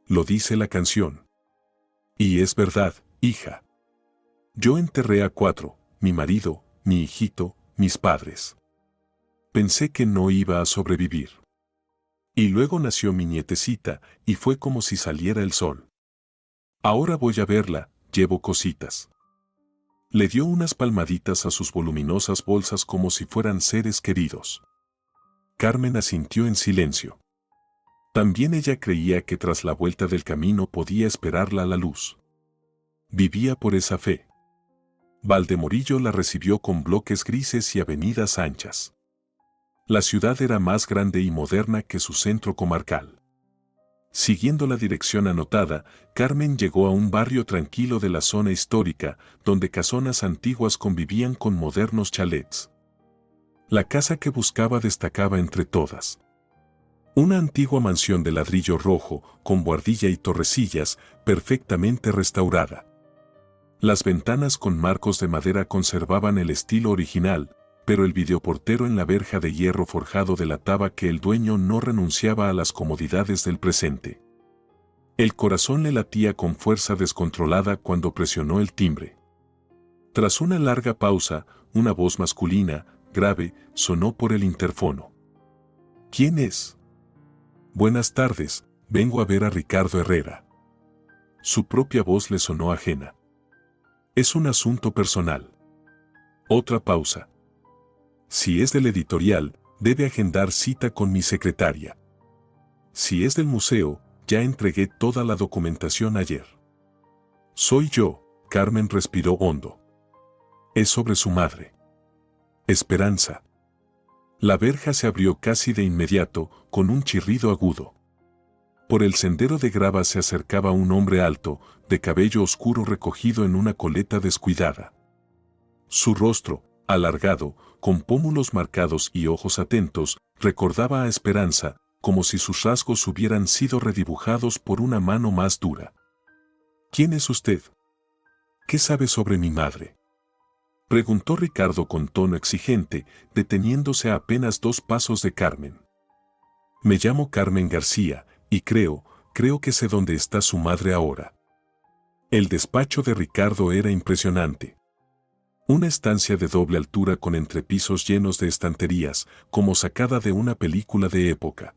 Lo dice la canción. Y es verdad, hija. Yo enterré a 4, mi marido, mi hijito, mis padres. Pensé que no iba a sobrevivir. Y luego nació mi nietecita, y fue como si saliera el sol. Ahora voy a verla, llevo cositas. Le dio unas palmaditas a sus voluminosas bolsas como si fueran seres queridos. Carmen asintió en silencio. También ella creía que tras la vuelta del camino podía esperarla la luz. Vivía por esa fe. Valdemorillo la recibió con bloques grises y avenidas anchas. La ciudad era más grande y moderna que su centro comarcal. Siguiendo la dirección anotada, Carmen llegó a un barrio tranquilo de la zona histórica, donde casonas antiguas convivían con modernos chalets. La casa que buscaba destacaba entre todas. Una antigua mansión de ladrillo rojo, con buhardilla y torrecillas, perfectamente restaurada. Las ventanas con marcos de madera conservaban el estilo original, pero el videoportero en la verja de hierro forjado delataba que el dueño no renunciaba a las comodidades del presente. El corazón le latía con fuerza descontrolada cuando presionó el timbre. Tras una larga pausa, una voz masculina, grave, sonó por el interfono. ¿Quién es? Buenas tardes, vengo a ver a Ricardo Herrera. Su propia voz le sonó ajena. Es un asunto personal. Otra pausa. Si es del editorial, debe agendar cita con mi secretaria. Si es del museo, ya entregué toda la documentación ayer. Soy yo, Carmen respiró hondo. Es sobre su madre. Esperanza. La verja se abrió casi de inmediato, con un chirrido agudo. Por el sendero de grava se acercaba un hombre alto, de cabello oscuro recogido en una coleta descuidada. Su rostro, alargado, con pómulos marcados y ojos atentos, recordaba a Esperanza, como si sus rasgos hubieran sido redibujados por una mano más dura. ¿Quién es usted? ¿Qué sabe sobre mi madre? Preguntó Ricardo con tono exigente, deteniéndose a apenas 2 pasos de Carmen. Me llamo Carmen García, y creo que sé dónde está su madre ahora. El despacho de Ricardo era impresionante. Una estancia de doble altura con entrepisos llenos de estanterías, como sacada de una película de época.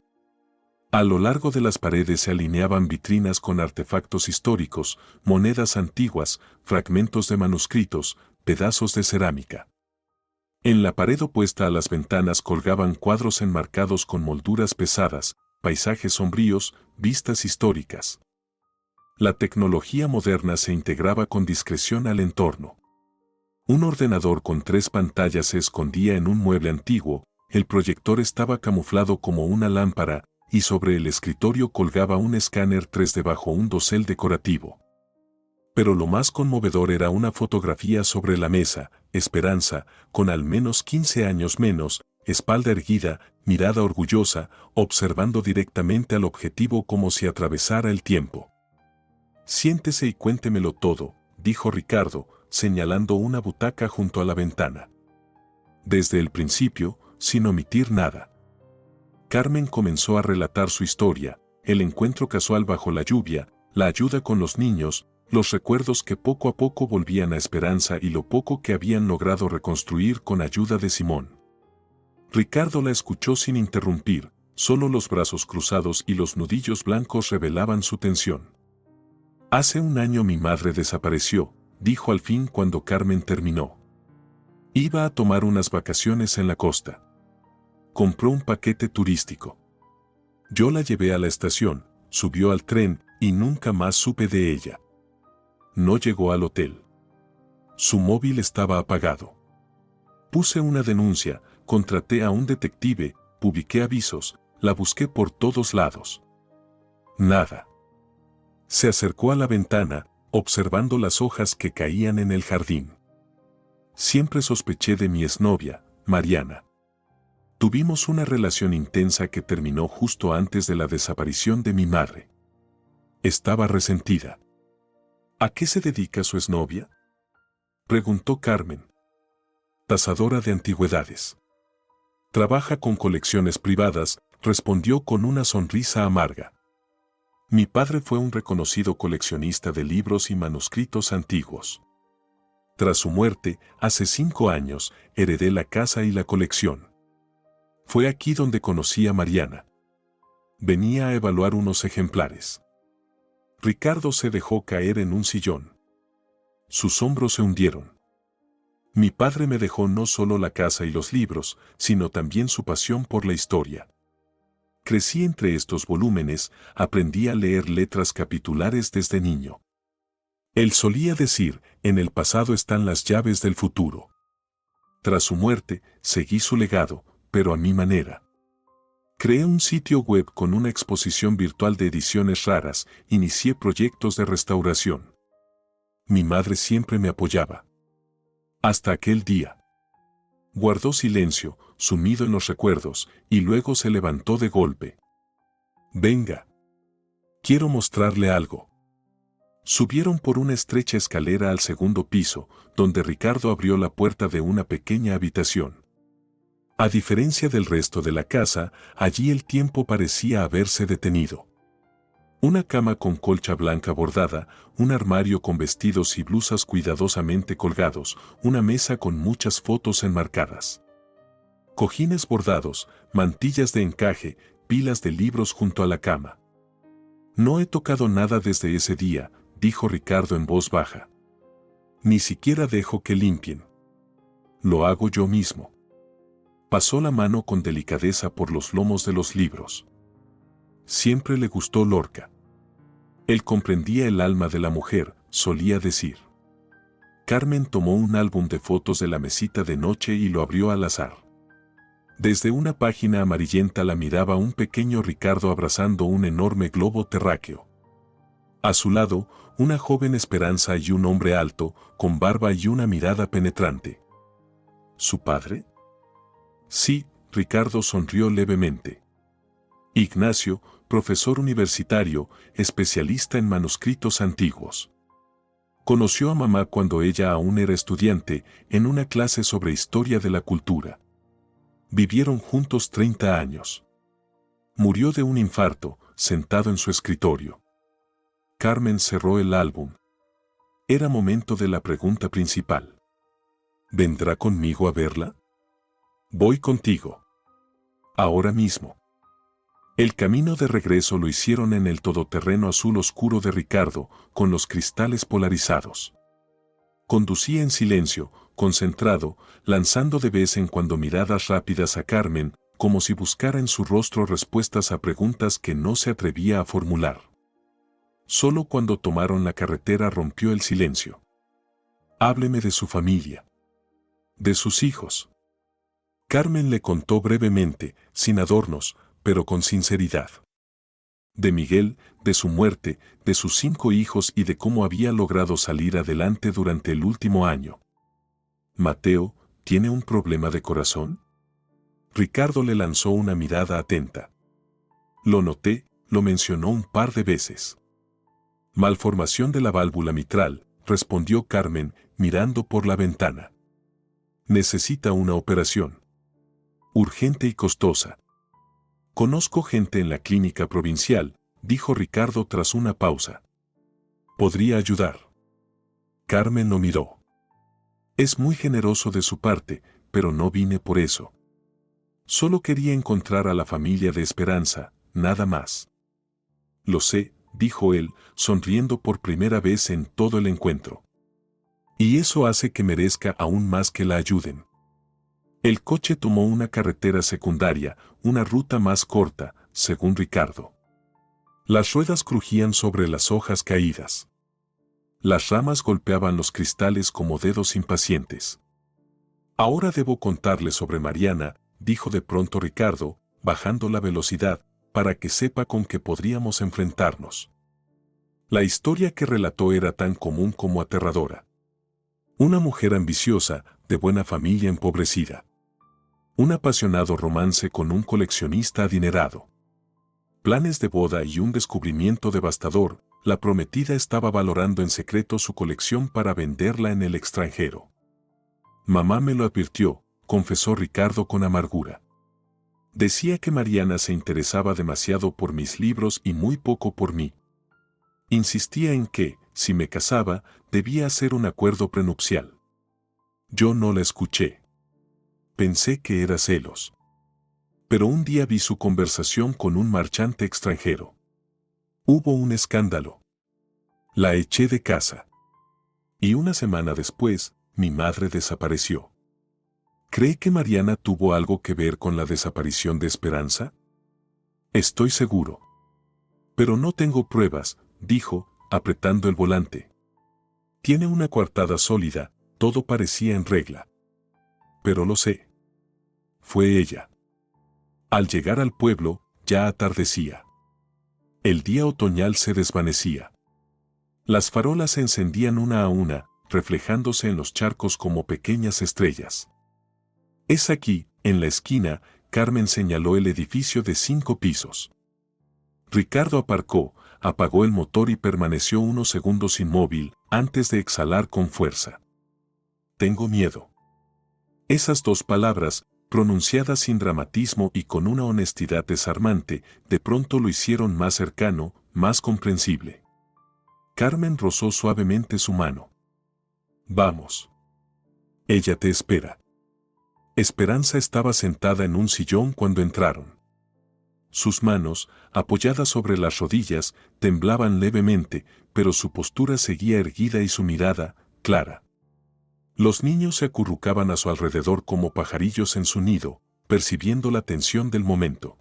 A lo largo de las paredes se alineaban vitrinas con artefactos históricos, monedas antiguas, fragmentos de manuscritos, pedazos de cerámica. En la pared opuesta a las ventanas colgaban cuadros enmarcados con molduras pesadas, paisajes sombríos, vistas históricas. La tecnología moderna se integraba con discreción al entorno. Un ordenador con 3 pantallas se escondía en un mueble antiguo, el proyector estaba camuflado como una lámpara, y sobre el escritorio colgaba un escáner 3D bajo un dosel decorativo. Pero lo más conmovedor era una fotografía sobre la mesa, Esperanza, con al menos 15 años menos, espalda erguida, mirada orgullosa, observando directamente al objetivo como si atravesara el tiempo. Siéntese y cuéntemelo todo, dijo Ricardo, señalando una butaca junto a la ventana. Desde el principio, sin omitir nada. Carmen comenzó a relatar su historia, el encuentro casual bajo la lluvia, la ayuda con los niños, los recuerdos que poco a poco volvían a Esperanza y lo poco que habían logrado reconstruir con ayuda de Simón. Ricardo la escuchó sin interrumpir, solo los brazos cruzados y los nudillos blancos revelaban su tensión. Hace un año mi madre desapareció, dijo al fin cuando Carmen terminó. Iba a tomar unas vacaciones en la costa. Compró un paquete turístico. Yo la llevé a la estación, subió al tren y nunca más supe de ella. No llegó al hotel. Su móvil estaba apagado. Puse una denuncia, contraté a un detective, publiqué avisos, la busqué por todos lados. Nada. Se acercó a la ventana, observando las hojas que caían en el jardín. Siempre sospeché de mi exnovia, Mariana. Tuvimos una relación intensa que terminó justo antes de la desaparición de mi madre. Estaba resentida. ¿A qué se dedica su exnovia? Preguntó Carmen. Tasadora de antigüedades. Trabaja con colecciones privadas, respondió con una sonrisa amarga. Mi padre fue un reconocido coleccionista de libros y manuscritos antiguos. Tras su muerte, hace 5 años, heredé la casa y la colección. Fue aquí donde conocí a Mariana. Venía a evaluar unos ejemplares. Ricardo se dejó caer en un sillón. Sus hombros se hundieron. Mi padre me dejó no solo la casa y los libros, sino también su pasión por la historia. Crecí entre estos volúmenes, aprendí a leer letras capitulares desde niño. Él solía decir, en el pasado están las llaves del futuro. Tras su muerte, seguí su legado, pero a mi manera. Creé un sitio web con una exposición virtual de ediciones raras, inicié proyectos de restauración. Mi madre siempre me apoyaba. Hasta aquel día. Guardó silencio, sumido en los recuerdos, y luego se levantó de golpe. Venga. Quiero mostrarle algo. Subieron por una estrecha escalera al segundo piso, donde Ricardo abrió la puerta de una pequeña habitación. A diferencia del resto de la casa, allí el tiempo parecía haberse detenido. Una cama con colcha blanca bordada, un armario con vestidos y blusas cuidadosamente colgados, una mesa con muchas fotos enmarcadas. Cojines bordados, mantillas de encaje, pilas de libros junto a la cama. No he tocado nada desde ese día, dijo Ricardo en voz baja. Ni siquiera dejo que limpien. Lo hago yo mismo. Pasó la mano con delicadeza por los lomos de los libros. Siempre le gustó Lorca. Él comprendía el alma de la mujer, solía decir. Carmen tomó un álbum de fotos de la mesita de noche y lo abrió al azar. Desde una página amarillenta la miraba un pequeño Ricardo abrazando un enorme globo terráqueo. A su lado, una joven Esperanza y un hombre alto, con barba y una mirada penetrante. ¿Su padre? Sí, Ricardo sonrió levemente. Ignacio, profesor universitario, especialista en manuscritos antiguos. Conoció a mamá cuando ella aún era estudiante, en una clase sobre historia de la cultura. Vivieron juntos 30 años. Murió de un infarto, sentado en su escritorio. Carmen cerró el álbum. Era momento de la pregunta principal. ¿Vendrá conmigo a verla? Voy contigo. Ahora mismo. El camino de regreso lo hicieron en el todoterreno azul oscuro de Ricardo, con los cristales polarizados. Conducía en silencio, concentrado, lanzando de vez en cuando miradas rápidas a Carmen, como si buscara en su rostro respuestas a preguntas que no se atrevía a formular. Solo cuando tomaron la carretera rompió el silencio. Hábleme de su familia. De sus hijos. Carmen le contó brevemente, sin adornos, pero con sinceridad. De Miguel, de su muerte, de sus 5 hijos y de cómo había logrado salir adelante durante el último año. ¿Mateo tiene un problema de corazón? Ricardo le lanzó una mirada atenta. Lo noté, lo mencionó un par de veces. Malformación de la válvula mitral, respondió Carmen, mirando por la ventana. Necesita una operación. Urgente y costosa. Conozco gente en la clínica provincial, dijo Ricardo tras una pausa. ¿Podría ayudar? Carmen lo miró. Es muy generoso de su parte, pero no vine por eso. Solo quería encontrar a la familia de Esperanza, nada más. Lo sé, dijo él, sonriendo por primera vez en todo el encuentro. Y eso hace que merezca aún más que la ayuden. El coche tomó una carretera secundaria, una ruta más corta, según Ricardo. Las ruedas crujían sobre las hojas caídas. Las ramas golpeaban los cristales como dedos impacientes. Ahora debo contarle sobre Mariana, dijo de pronto Ricardo, bajando la velocidad, para que sepa con qué podríamos enfrentarnos. La historia que relató era tan común como aterradora. Una mujer ambiciosa, de buena familia empobrecida. Un apasionado romance con un coleccionista adinerado. Planes de boda y un descubrimiento devastador, la prometida estaba valorando en secreto su colección para venderla en el extranjero. Mamá me lo advirtió, confesó Ricardo con amargura. Decía que Mariana se interesaba demasiado por mis libros y muy poco por mí. Insistía en que, si me casaba, debía hacer un acuerdo prenupcial. Yo no la escuché. Pensé que era celos. Pero un día vi su conversación con un marchante extranjero. Hubo un escándalo. La eché de casa. Y una semana después, mi madre desapareció. ¿Cree que Mariana tuvo algo que ver con la desaparición de Esperanza? Estoy seguro. Pero no tengo pruebas, dijo, apretando el volante. Tiene una coartada sólida, todo parecía en regla. Pero lo sé. Fue ella. Al llegar al pueblo, ya atardecía. El día otoñal se desvanecía. Las farolas se encendían una a una, reflejándose en los charcos como pequeñas estrellas. Es aquí, en la esquina, Carmen señaló el edificio de 5 pisos. Ricardo aparcó, apagó el motor y permaneció unos segundos inmóvil, antes de exhalar con fuerza. Tengo miedo. Esas 2 palabras, pronunciadas sin dramatismo y con una honestidad desarmante, de pronto lo hicieron más cercano, más comprensible. Carmen rozó suavemente su mano. Vamos. Ella te espera. Esperanza estaba sentada en un sillón cuando entraron. Sus manos, apoyadas sobre las rodillas, temblaban levemente, pero su postura seguía erguida y su mirada, clara. Los niños se acurrucaban a su alrededor como pajarillos en su nido, percibiendo la tensión del momento.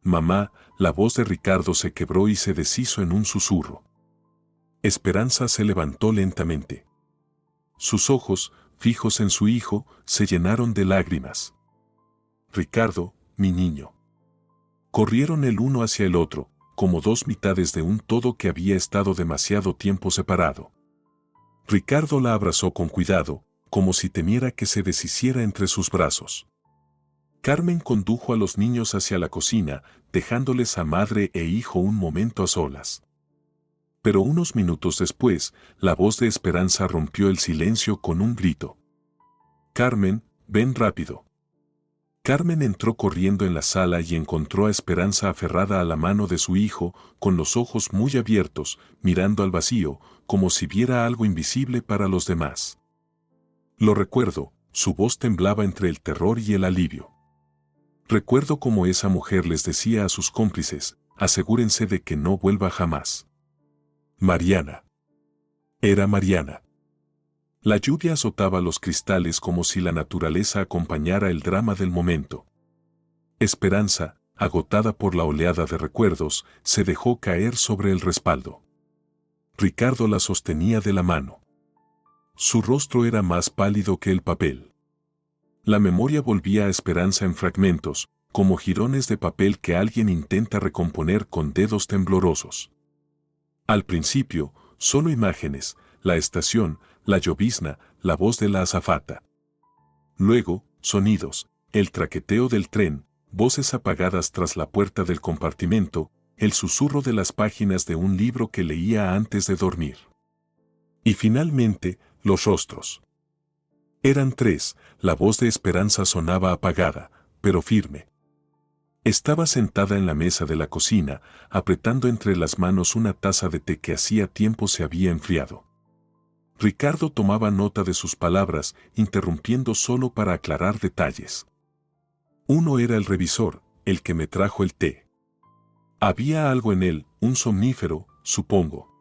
Mamá, la voz de Ricardo se quebró y se deshizo en un susurro. Esperanza se levantó lentamente. Sus ojos, fijos en su hijo, se llenaron de lágrimas. Ricardo, mi niño. Corrieron el uno hacia el otro, como 2 mitades de un todo que había estado demasiado tiempo separado. Ricardo la abrazó con cuidado, como si temiera que se deshiciera entre sus brazos. Carmen condujo a los niños hacia la cocina, dejándoles a madre e hijo un momento a solas. Pero unos minutos después, la voz de Esperanza rompió el silencio con un grito. Carmen, ven rápido. Carmen entró corriendo en la sala y encontró a Esperanza aferrada a la mano de su hijo, con los ojos muy abiertos, mirando al vacío, como si viera algo invisible para los demás. Lo recuerdo, su voz temblaba entre el terror y el alivio. Recuerdo cómo esa mujer les decía a sus cómplices, asegúrense de que no vuelva jamás. Mariana. Era Mariana. La lluvia azotaba los cristales como si la naturaleza acompañara el drama del momento. Esperanza, agotada por la oleada de recuerdos, se dejó caer sobre el respaldo. Ricardo la sostenía de la mano. Su rostro era más pálido que el papel. La memoria volvía a Esperanza en fragmentos, como jirones de papel que alguien intenta recomponer con dedos temblorosos. Al principio, solo imágenes, la estación, la llovizna, la voz de la azafata. Luego, sonidos, el traqueteo del tren, voces apagadas tras la puerta del compartimento, el susurro de las páginas de un libro que leía antes de dormir. Y finalmente, los rostros. Eran 3, la voz de Esperanza sonaba apagada, pero firme. Estaba sentada en la mesa de la cocina, apretando entre las manos una taza de té que hacía tiempo se había enfriado. Ricardo tomaba nota de sus palabras, interrumpiendo solo para aclarar detalles. Uno era el revisor, el que me trajo el té. Había algo en él, un somnífero, supongo.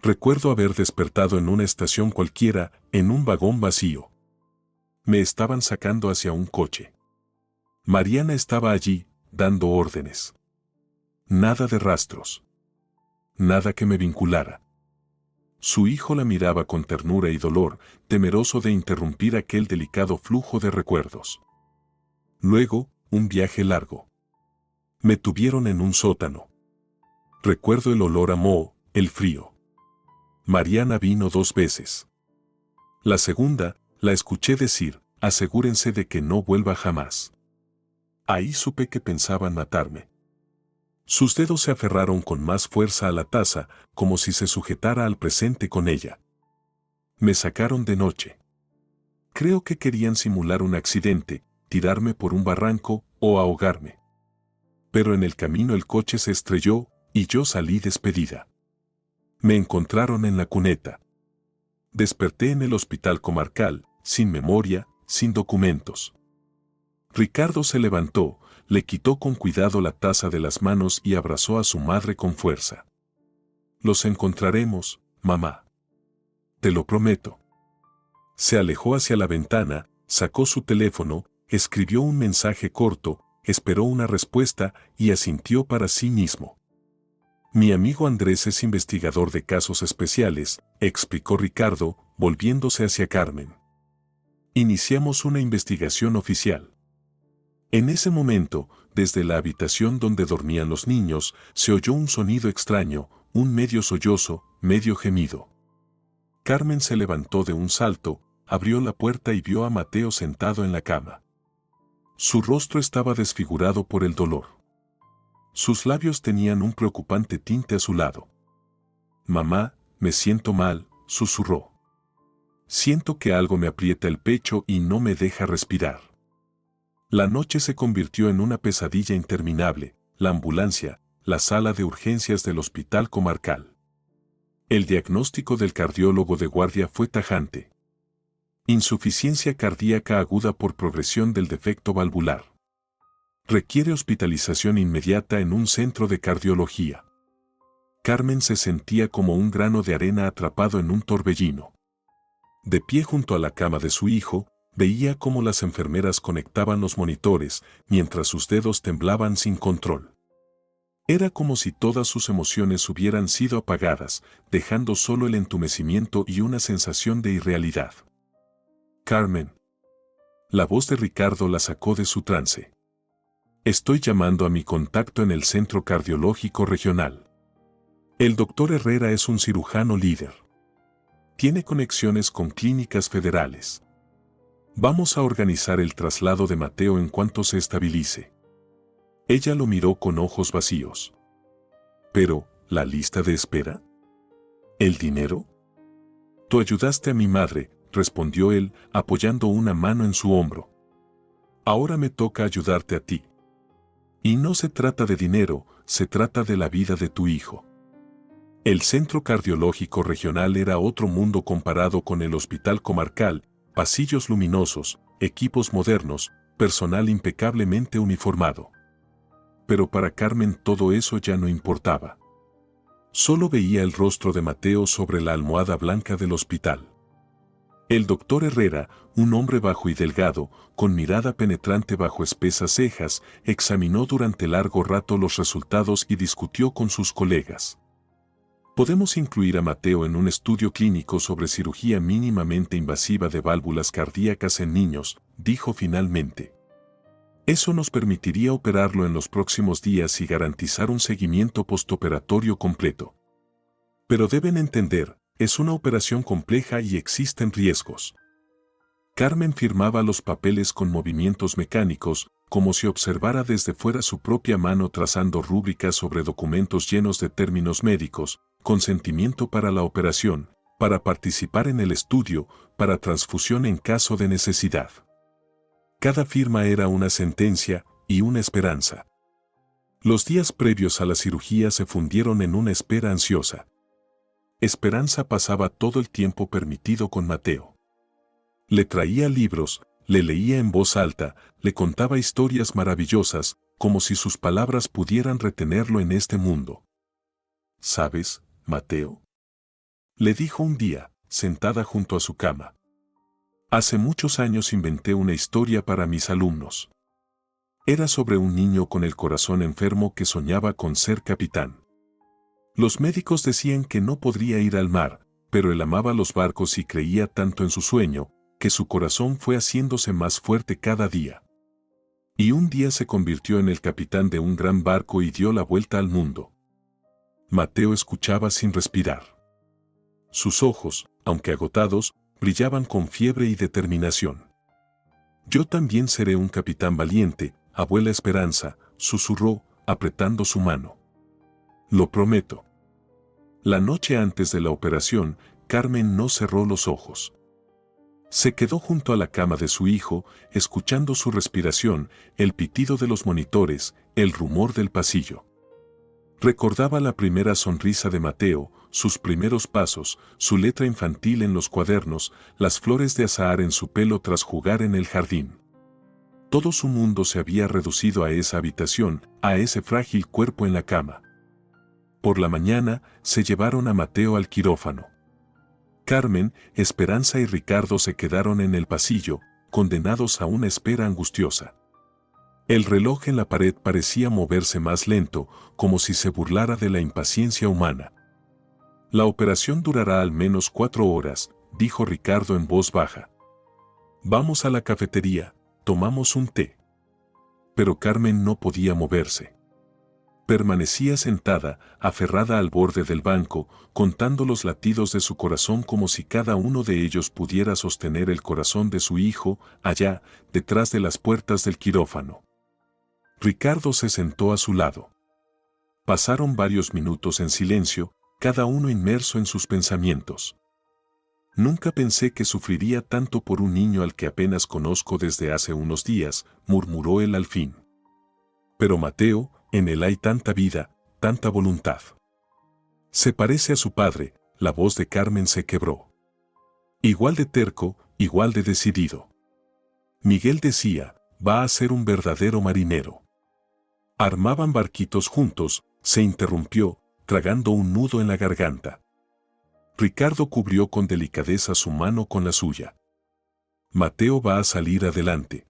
Recuerdo haber despertado en una estación cualquiera, en un vagón vacío. Me estaban sacando hacia un coche. Mariana estaba allí, dando órdenes. Nada de rastros. Nada que me vinculara. Su hijo la miraba con ternura y dolor, temeroso de interrumpir aquel delicado flujo de recuerdos. Luego, un viaje largo. Me tuvieron en un sótano. Recuerdo el olor a moho, el frío. Mariana vino 2 veces. La segunda, la escuché decir, asegúrense de que no vuelva jamás. Ahí supe que pensaban matarme. Sus dedos se aferraron con más fuerza a la taza, como si se sujetara al presente con ella. Me sacaron de noche. Creo que querían simular un accidente, tirarme por un barranco o ahogarme. Pero en el camino el coche se estrelló y yo salí despedida. Me encontraron en la cuneta. Desperté en el hospital comarcal, sin memoria, sin documentos. Ricardo se levantó, le quitó con cuidado la taza de las manos y abrazó a su madre con fuerza. Los encontraremos, mamá. Te lo prometo. Se alejó hacia la ventana, sacó su teléfono, escribió un mensaje corto, esperó una respuesta y asintió para sí mismo. Mi amigo Andrés es investigador de casos especiales, explicó Ricardo, volviéndose hacia Carmen. Iniciamos una investigación oficial. En ese momento, desde la habitación donde dormían los niños, se oyó un sonido extraño, un medio sollozo, medio gemido. Carmen se levantó de un salto, abrió la puerta y vio a Mateo sentado en la cama. Su rostro estaba desfigurado por el dolor. Sus labios tenían un preocupante tinte azulado. Mamá, me siento mal, susurró. Siento que algo me aprieta el pecho y no me deja respirar. La noche se convirtió en una pesadilla interminable, la ambulancia, la sala de urgencias del hospital comarcal. El diagnóstico del cardiólogo de guardia fue tajante. Insuficiencia cardíaca aguda por progresión del defecto valvular. Requiere hospitalización inmediata en un centro de cardiología. Carmen se sentía como un grano de arena atrapado en un torbellino. De pie junto a la cama de su hijo, veía cómo las enfermeras conectaban los monitores, mientras sus dedos temblaban sin control. Era como si todas sus emociones hubieran sido apagadas, dejando solo el entumecimiento y una sensación de irrealidad. Carmen. La voz de Ricardo la sacó de su trance. Estoy llamando a mi contacto en el Centro Cardiológico Regional. El doctor Herrera es un cirujano líder. Tiene conexiones con clínicas federales. Vamos a organizar el traslado de Mateo en cuanto se estabilice. Ella lo miró con ojos vacíos. Pero, ¿la lista de espera? ¿El dinero? Tú ayudaste a mi madre, respondió él, apoyando una mano en su hombro. Ahora me toca ayudarte a ti. Y no se trata de dinero, se trata de la vida de tu hijo. El Centro Cardiológico Regional era otro mundo comparado con el hospital comarcal, pasillos luminosos, equipos modernos, personal impecablemente uniformado. Pero para Carmen todo eso ya no importaba. Solo veía el rostro de Mateo sobre la almohada blanca del hospital. El doctor Herrera, un hombre bajo y delgado, con mirada penetrante bajo espesas cejas, examinó durante largo rato los resultados y discutió con sus colegas. Podemos incluir a Mateo en un estudio clínico sobre cirugía mínimamente invasiva de válvulas cardíacas en niños, dijo finalmente. Eso nos permitiría operarlo en los próximos días y garantizar un seguimiento postoperatorio completo. Pero deben entender, es una operación compleja y existen riesgos. Carmen firmaba los papeles con movimientos mecánicos, como si observara desde fuera su propia mano trazando rúbricas sobre documentos llenos de términos médicos, consentimiento para la operación, para participar en el estudio, para transfusión en caso de necesidad. Cada firma era una sentencia y una esperanza. Los días previos a la cirugía se fundieron en una espera ansiosa. Esperanza pasaba todo el tiempo permitido con Mateo. Le traía libros, le leía en voz alta, le contaba historias maravillosas, como si sus palabras pudieran retenerlo en este mundo. ¿Sabes, Mateo? Le dijo un día, sentada junto a su cama. Hace muchos años inventé una historia para mis alumnos. Era sobre un niño con el corazón enfermo que soñaba con ser capitán. Los médicos decían que no podría ir al mar, pero él amaba los barcos y creía tanto en su sueño, que su corazón fue haciéndose más fuerte cada día. Y un día se convirtió en el capitán de un gran barco y dio la vuelta al mundo. Mateo escuchaba sin respirar. Sus ojos, aunque agotados, brillaban con fiebre y determinación. Yo también seré un capitán valiente, abuela Esperanza, susurró, apretando su mano. Lo prometo. La noche antes de la operación, Carmen no cerró los ojos. Se quedó junto a la cama de su hijo, escuchando su respiración, el pitido de los monitores, el rumor del pasillo. Recordaba la primera sonrisa de Mateo, sus primeros pasos, su letra infantil en los cuadernos, las flores de azahar en su pelo tras jugar en el jardín. Todo su mundo se había reducido a esa habitación, a ese frágil cuerpo en la cama. Por la mañana, se llevaron a Mateo al quirófano. Carmen, Esperanza y Ricardo se quedaron en el pasillo, condenados a una espera angustiosa. El reloj en la pared parecía moverse más lento, como si se burlara de la impaciencia humana. La operación durará al menos 4 horas, dijo Ricardo en voz baja. Vamos a la cafetería, tomamos un té. Pero Carmen no podía moverse. Permanecía sentada, aferrada al borde del banco, contando los latidos de su corazón como si cada uno de ellos pudiera sostener el corazón de su hijo, allá, detrás de las puertas del quirófano. Ricardo se sentó a su lado. Pasaron varios minutos en silencio, cada uno inmerso en sus pensamientos. Nunca pensé que sufriría tanto por un niño al que apenas conozco desde hace unos días, murmuró él al fin. Pero Mateo, en él hay tanta vida, tanta voluntad. Se parece a su padre, la voz de Carmen se quebró. Igual de terco, igual de decidido. Miguel decía, va a ser un verdadero marinero. Armaban barquitos juntos, se interrumpió, tragando un nudo en la garganta. Ricardo cubrió con delicadeza su mano con la suya. Mateo va a salir adelante.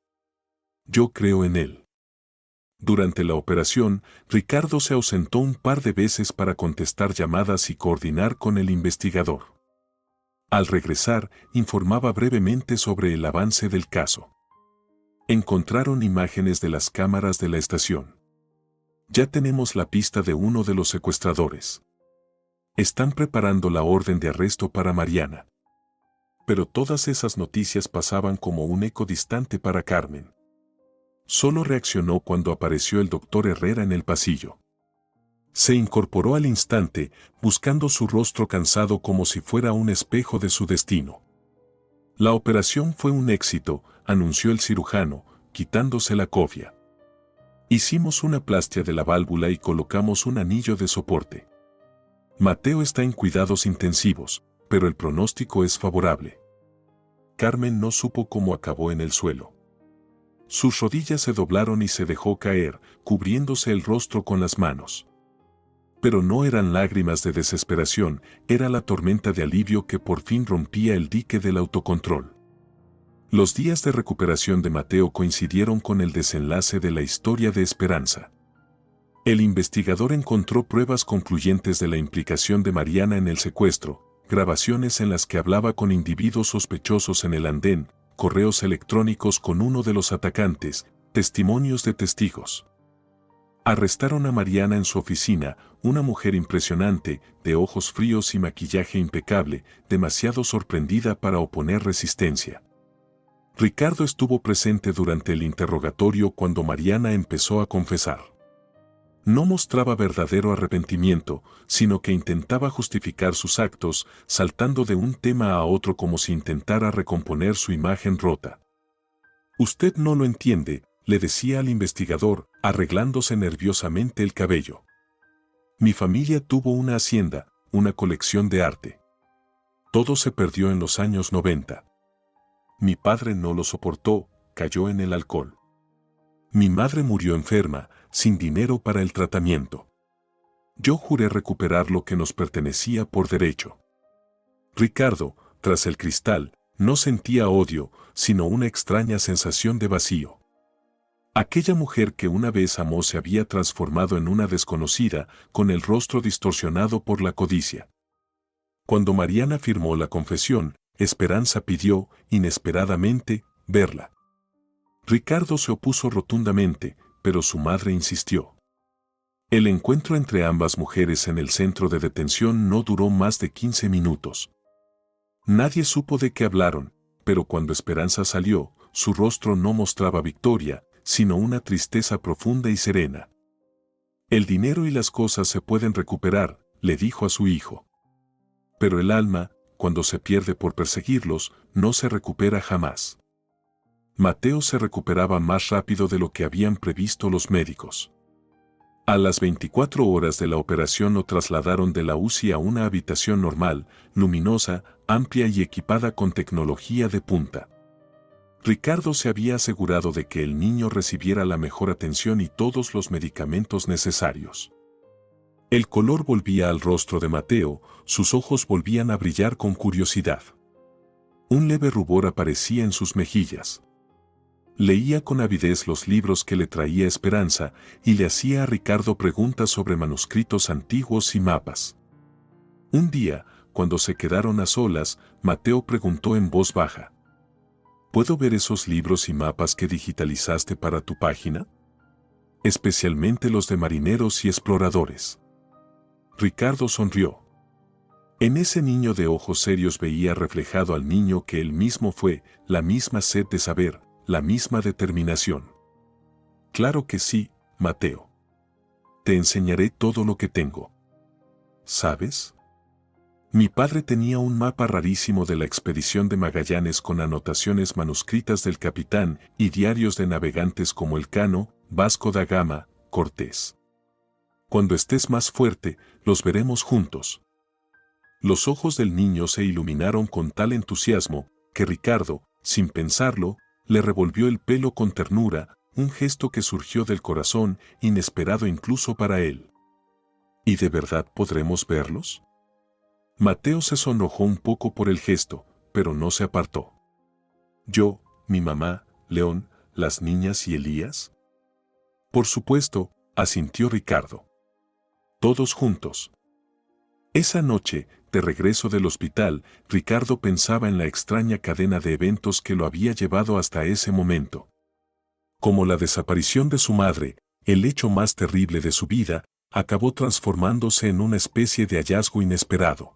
Yo creo en él. Durante la operación, Ricardo se ausentó un par de veces para contestar llamadas y coordinar con el investigador. Al regresar, informaba brevemente sobre el avance del caso. Encontraron imágenes de las cámaras de la estación. Ya tenemos la pista de uno de los secuestradores. Están preparando la orden de arresto para Mariana. Pero todas esas noticias pasaban como un eco distante para Carmen. Solo reaccionó cuando apareció el doctor Herrera en el pasillo. Se incorporó al instante, buscando su rostro cansado como si fuera un espejo de su destino. La operación fue un éxito, anunció el cirujano, quitándose la cofia. Hicimos una plastia de la válvula y colocamos un anillo de soporte. Mateo está en cuidados intensivos, pero el pronóstico es favorable. Carmen no supo cómo acabó en el suelo. Sus rodillas se doblaron y se dejó caer, cubriéndose el rostro con las manos. Pero no eran lágrimas de desesperación, era la tormenta de alivio que por fin rompía el dique del autocontrol. Los días de recuperación de Mateo coincidieron con el desenlace de la historia de Esperanza. El investigador encontró pruebas concluyentes de la implicación de Mariana en el secuestro, grabaciones en las que hablaba con individuos sospechosos en el andén, correos electrónicos con uno de los atacantes, testimonios de testigos. Arrestaron a Mariana en su oficina, una mujer impresionante, de ojos fríos y maquillaje impecable, demasiado sorprendida para oponer resistencia. Ricardo estuvo presente durante el interrogatorio cuando Mariana empezó a confesar. No mostraba verdadero arrepentimiento, sino que intentaba justificar sus actos, saltando de un tema a otro como si intentara recomponer su imagen rota. Usted no lo entiende, le decía al investigador, arreglándose nerviosamente el cabello. Mi familia tuvo una hacienda, una colección de arte. Todo se perdió en los años 90. Mi padre no lo soportó, cayó en el alcohol. Mi madre murió enferma, sin dinero para el tratamiento. Yo juré recuperar lo que nos pertenecía por derecho. Ricardo, tras el cristal, no sentía odio, sino una extraña sensación de vacío. Aquella mujer que una vez amó se había transformado en una desconocida, con el rostro distorsionado por la codicia. Cuando Mariana firmó la confesión, Esperanza pidió, inesperadamente, verla. Ricardo se opuso rotundamente, pero su madre insistió. El encuentro entre ambas mujeres en el centro de detención no duró más de 15 minutos. Nadie supo de qué hablaron, pero cuando Esperanza salió, su rostro no mostraba victoria, sino una tristeza profunda y serena. El dinero y las cosas se pueden recuperar, le dijo a su hijo. Pero el alma, cuando se pierde por perseguirlos, no se recupera jamás. Mateo se recuperaba más rápido de lo que habían previsto los médicos. A las 24 horas de la operación lo trasladaron de la UCI a una habitación normal, luminosa, amplia y equipada con tecnología de punta. Ricardo se había asegurado de que el niño recibiera la mejor atención y todos los medicamentos necesarios. El color volvía al rostro de Mateo, sus ojos volvían a brillar con curiosidad. Un leve rubor aparecía en sus mejillas. Leía con avidez los libros que le traía Esperanza y le hacía a Ricardo preguntas sobre manuscritos antiguos y mapas. Un día, cuando se quedaron a solas, Mateo preguntó en voz baja: ¿Puedo ver esos libros y mapas que digitalizaste para tu página? Especialmente los de marineros y exploradores. Ricardo sonrió. En ese niño de ojos serios veía reflejado al niño que él mismo fue, la misma sed de saber, la misma determinación. Claro que sí, Mateo. Te enseñaré todo lo que tengo. ¿Sabes? Mi padre tenía un mapa rarísimo de la expedición de Magallanes con anotaciones manuscritas del capitán y diarios de navegantes como Elcano, Vasco da Gama, Cortés. Cuando estés más fuerte, los veremos juntos. Los ojos del niño se iluminaron con tal entusiasmo que Ricardo, sin pensarlo, le revolvió el pelo con ternura, un gesto que surgió del corazón, inesperado incluso para él. ¿Y de verdad podremos verlos? Mateo se sonrojó un poco por el gesto, pero no se apartó. ¿Yo, mi mamá, León, las niñas y Elías? Por supuesto, asintió Ricardo. Todos juntos. Esa noche, de regreso del hospital, Ricardo pensaba en la extraña cadena de eventos que lo había llevado hasta ese momento. Como la desaparición de su madre, el hecho más terrible de su vida, acabó transformándose en una especie de hallazgo inesperado.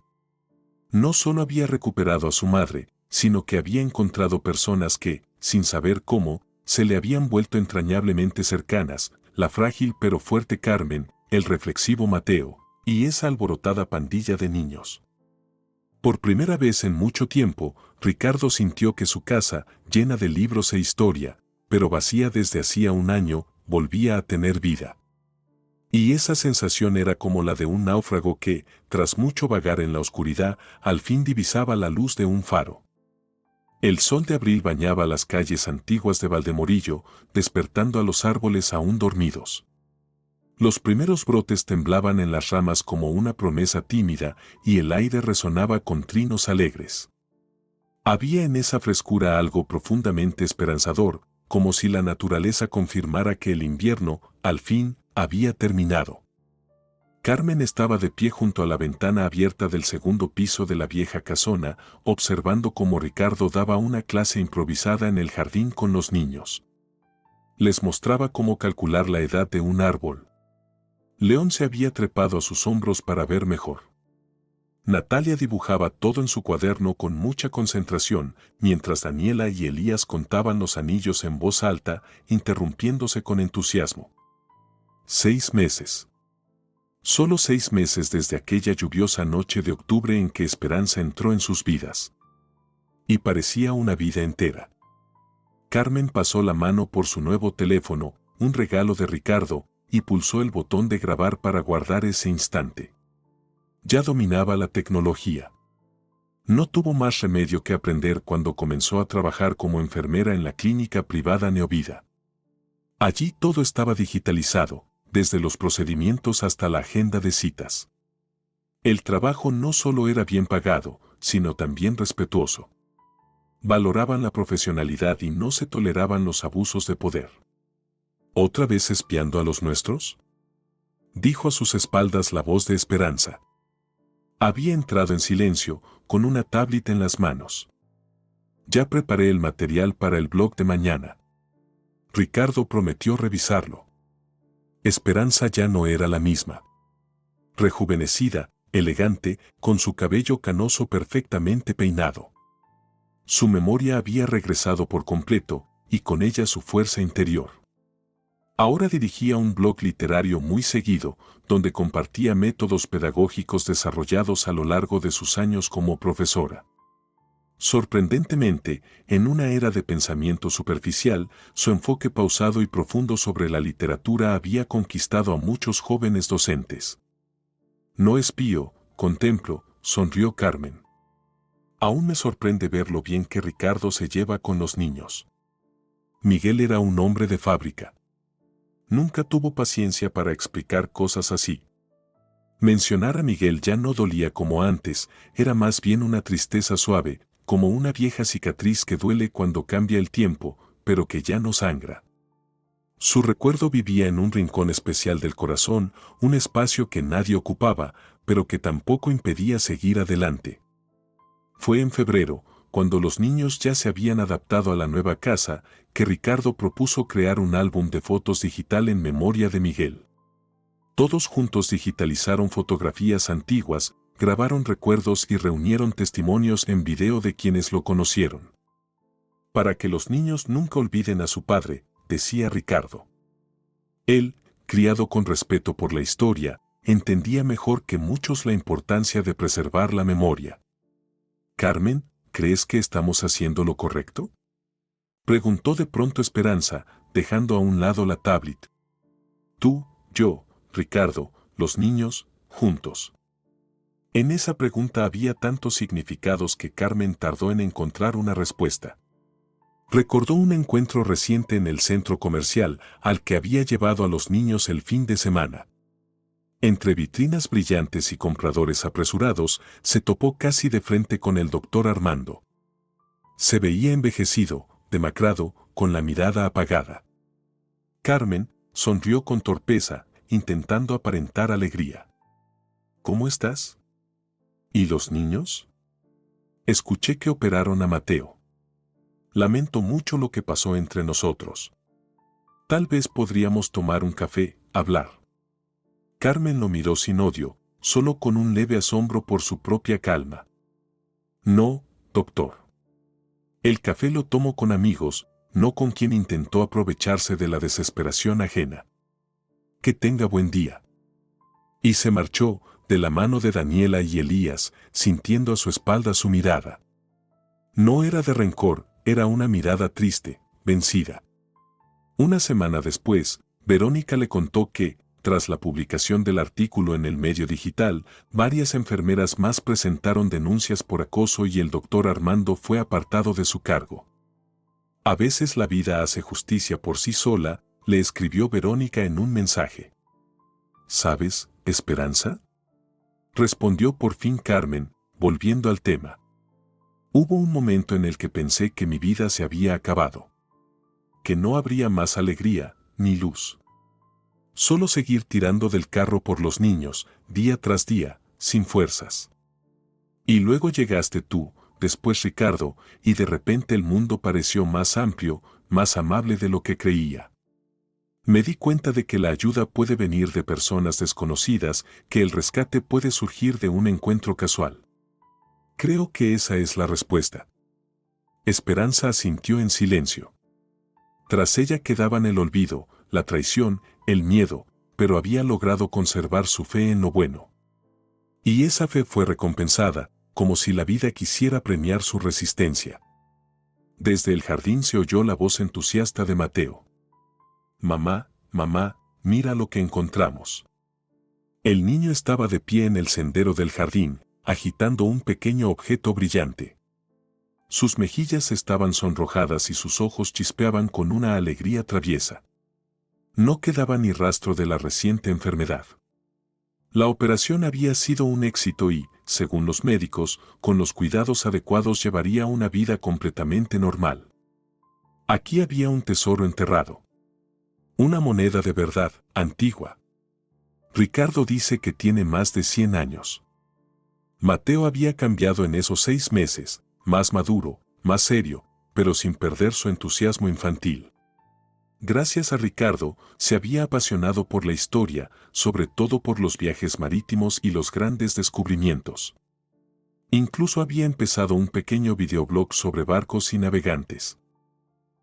No solo había recuperado a su madre, sino que había encontrado personas que, sin saber cómo, se le habían vuelto entrañablemente cercanas, la frágil pero fuerte Carmen, el reflexivo Mateo, y esa alborotada pandilla de niños. Por primera vez en mucho tiempo, Ricardo sintió que su casa, llena de libros e historia, pero vacía desde hacía un año, volvía a tener vida. Y esa sensación era como la de un náufrago que, tras mucho vagar en la oscuridad, al fin divisaba la luz de un faro. El sol de abril bañaba las calles antiguas de Valdemorillo, despertando a los árboles aún dormidos. Los primeros brotes temblaban en las ramas como una promesa tímida y el aire resonaba con trinos alegres. Había en esa frescura algo profundamente esperanzador, como si la naturaleza confirmara que el invierno, al fin, había terminado. Carmen estaba de pie junto a la ventana abierta del segundo piso de la vieja casona, observando cómo Ricardo daba una clase improvisada en el jardín con los niños. Les mostraba cómo calcular la edad de un árbol. León se había trepado a sus hombros para ver mejor. Natalia dibujaba todo en su cuaderno con mucha concentración, mientras Daniela y Elías contaban los anillos en voz alta, interrumpiéndose con entusiasmo. 6 meses. Solo 6 meses desde aquella lluviosa noche de octubre en que Esperanza entró en sus vidas. Y parecía una vida entera. Carmen pasó la mano por su nuevo teléfono, un regalo de Ricardo, y pulsó el botón de grabar para guardar ese instante. Ya dominaba la tecnología. No tuvo más remedio que aprender cuando comenzó a trabajar como enfermera en la clínica privada Neovida. Allí todo estaba digitalizado, desde los procedimientos hasta la agenda de citas. El trabajo no solo era bien pagado, sino también respetuoso. Valoraban la profesionalidad y no se toleraban los abusos de poder. ¿Otra vez espiando a los nuestros?, dijo a sus espaldas la voz de Esperanza. Había entrado en silencio, con una tablet en las manos. Ya preparé el material para el blog de mañana. Ricardo prometió revisarlo. Esperanza ya no era la misma. Rejuvenecida, elegante, con su cabello canoso perfectamente peinado. Su memoria había regresado por completo, y con ella su fuerza interior. Ahora dirigía un blog literario muy seguido, donde compartía métodos pedagógicos desarrollados a lo largo de sus años como profesora. Sorprendentemente, en una era de pensamiento superficial, su enfoque pausado y profundo sobre la literatura había conquistado a muchos jóvenes docentes. No espío, contemplo, sonrió Carmen. Aún me sorprende ver lo bien que Ricardo se lleva con los niños. Miguel era un hombre de fábrica. Nunca tuvo paciencia para explicar cosas así. Mencionar a Miguel ya no dolía como antes, era más bien una tristeza suave, como una vieja cicatriz que duele cuando cambia el tiempo, pero que ya no sangra. Su recuerdo vivía en un rincón especial del corazón, un espacio que nadie ocupaba, pero que tampoco impedía seguir adelante. Fue en febrero, cuando los niños ya se habían adaptado a la nueva casa, que Ricardo propuso crear un álbum de fotos digital en memoria de Miguel. Todos juntos digitalizaron fotografías antiguas, grabaron recuerdos y reunieron testimonios en video de quienes lo conocieron. Para que los niños nunca olviden a su padre, decía Ricardo. Él, criado con respeto por la historia, entendía mejor que muchos la importancia de preservar la memoria. Carmen, ¿crees que estamos haciendo lo correcto?, preguntó de pronto Esperanza, dejando a un lado la tablet. Tú, yo, Ricardo, los niños, juntos. En esa pregunta había tantos significados que Carmen tardó en encontrar una respuesta. Recordó un encuentro reciente en el centro comercial al que había llevado a los niños el fin de semana. Entre vitrinas brillantes y compradores apresurados, se topó casi de frente con el doctor Armando. Se veía envejecido, demacrado, con la mirada apagada. Carmen sonrió con torpeza, intentando aparentar alegría. ¿Cómo estás? ¿Y los niños? Escuché que operaron a Mateo. Lamento mucho lo que pasó entre nosotros. Tal vez podríamos tomar un café, hablar. Carmen lo miró sin odio, solo con un leve asombro por su propia calma. No, doctor. El café lo tomo con amigos, no con quien intentó aprovecharse de la desesperación ajena. Que tenga buen día. Y se marchó, de la mano de Daniela y Elías, sintiendo a su espalda su mirada. No era de rencor, era una mirada triste, vencida. Una semana después, Verónica le contó que, tras la publicación del artículo en el medio digital, varias enfermeras más presentaron denuncias por acoso y el doctor Armando fue apartado de su cargo. A veces la vida hace justicia por sí sola, le escribió Verónica en un mensaje. ¿Sabes, Esperanza?, respondió por fin Carmen, volviendo al tema. Hubo un momento en el que pensé que mi vida se había acabado. Que no habría más alegría, ni luz. Solo seguir tirando del carro por los niños, día tras día, sin fuerzas. Y luego llegaste tú, después Ricardo, y de repente el mundo pareció más amplio, más amable de lo que creía. Me di cuenta de que la ayuda puede venir de personas desconocidas, que el rescate puede surgir de un encuentro casual. Creo que esa es la respuesta. Esperanza asintió en silencio. Tras ella quedaban el olvido, la traición, el miedo, pero había logrado conservar su fe en lo bueno. Y esa fe fue recompensada, como si la vida quisiera premiar su resistencia. Desde el jardín se oyó la voz entusiasta de Mateo. Mamá, mamá, mira lo que encontramos. El niño estaba de pie en el sendero del jardín, agitando un pequeño objeto brillante. Sus mejillas estaban sonrojadas y sus ojos chispeaban con una alegría traviesa. No quedaba ni rastro de la reciente enfermedad. La operación había sido un éxito y, según los médicos, con los cuidados adecuados llevaría una vida completamente normal. Aquí había un tesoro enterrado. Una moneda de verdad, antigua. Ricardo dice que tiene más de 100 años. Mateo había cambiado en esos 6 meses, más maduro, más serio, pero sin perder su entusiasmo infantil. Gracias a Ricardo, se había apasionado por la historia, sobre todo por los viajes marítimos y los grandes descubrimientos. Incluso había empezado un pequeño videoblog sobre barcos y navegantes.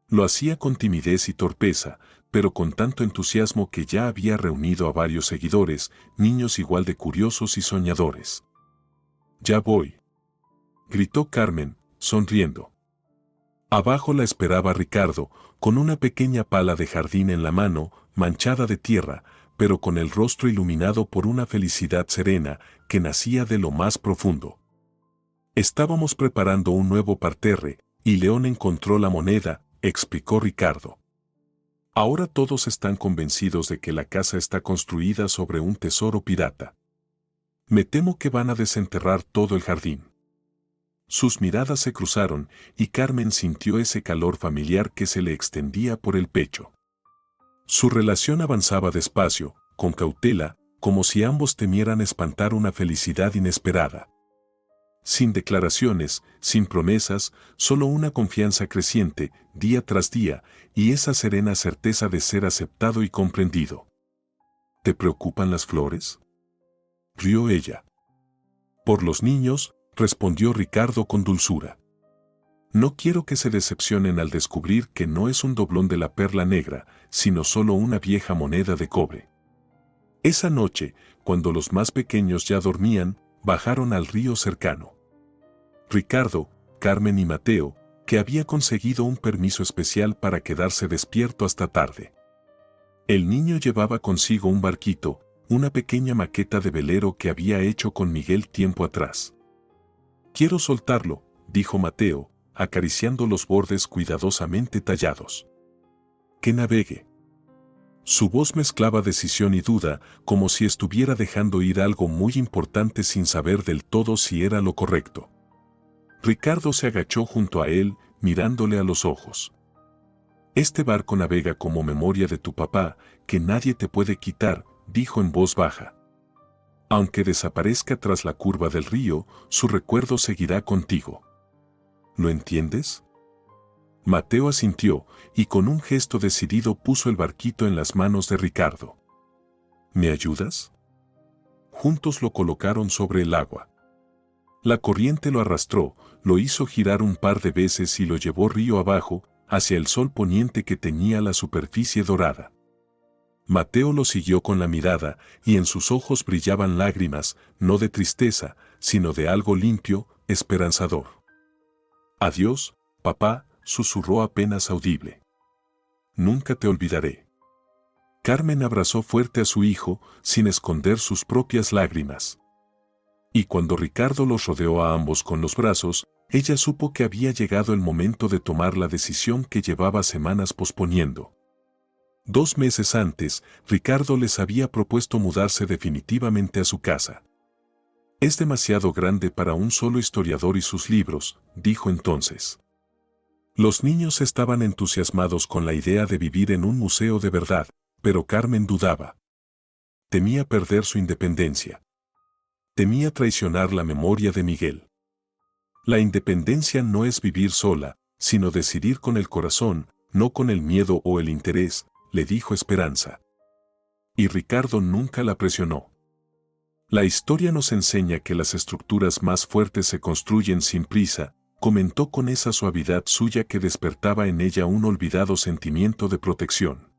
Lo hacía con timidez y torpeza, pero con tanto entusiasmo que ya había reunido a varios seguidores, niños igual de curiosos y soñadores. «Ya voy», gritó Carmen, sonriendo. Abajo la esperaba Ricardo, con una pequeña pala de jardín en la mano, manchada de tierra, pero con el rostro iluminado por una felicidad serena que nacía de lo más profundo. «Estábamos preparando un nuevo parterre, y León encontró la moneda», explicó Ricardo. «Ahora todos están convencidos de que la casa está construida sobre un tesoro pirata. Me temo que van a desenterrar todo el jardín». Sus miradas se cruzaron y Carmen sintió ese calor familiar que se le extendía por el pecho. Su relación avanzaba despacio, con cautela, como si ambos temieran espantar una felicidad inesperada. Sin declaraciones, sin promesas, solo una confianza creciente, día tras día, y esa serena certeza de ser aceptado y comprendido. ¿Te preocupan las flores?, rió ella. «Por los niños», respondió Ricardo con dulzura. «No quiero que se decepcionen al descubrir que no es un doblón de la perla negra, sino solo una vieja moneda de cobre». Esa noche, cuando los más pequeños ya dormían, bajaron al río cercano. Ricardo, Carmen y Mateo, que había conseguido un permiso especial para quedarse despierto hasta tarde. El niño llevaba consigo un barquito, una pequeña maqueta de velero que había hecho con Miguel tiempo atrás. «Quiero soltarlo», dijo Mateo, acariciando los bordes cuidadosamente tallados. «Que navegue». Su voz mezclaba decisión y duda, como si estuviera dejando ir algo muy importante sin saber del todo si era lo correcto. Ricardo se agachó junto a él, mirándole a los ojos. «Este barco navega como memoria de tu papá, que nadie te puede quitar», dijo en voz baja. «Aunque desaparezca tras la curva del río, su recuerdo seguirá contigo. ¿Lo entiendes?». Mateo asintió, y con un gesto decidido puso el barquito en las manos de Ricardo. «¿Me ayudas?». Juntos lo colocaron sobre el agua. La corriente lo arrastró, lo hizo girar un par de veces y lo llevó río abajo, hacia el sol poniente que teñía la superficie dorada. Mateo lo siguió con la mirada, y en sus ojos brillaban lágrimas, no de tristeza, sino de algo limpio, esperanzador. «Adiós, papá», susurró apenas audible. «Nunca te olvidaré». Carmen abrazó fuerte a su hijo, sin esconder sus propias lágrimas. Y cuando Ricardo los rodeó a ambos con los brazos, ella supo que había llegado el momento de tomar la decisión que llevaba semanas posponiendo. 2 meses antes, Ricardo les había propuesto mudarse definitivamente a su casa. «Es demasiado grande para un solo historiador y sus libros», dijo entonces. Los niños estaban entusiasmados con la idea de vivir en un museo de verdad, pero Carmen dudaba. Temía perder su independencia. Temía traicionar la memoria de Miguel. La independencia no es vivir sola, sino decidir con el corazón, no con el miedo o el interés, le dijo Esperanza. Y Ricardo nunca la presionó. La historia nos enseña que las estructuras más fuertes se construyen sin prisa, comentó con esa suavidad suya que despertaba en ella un olvidado sentimiento de protección.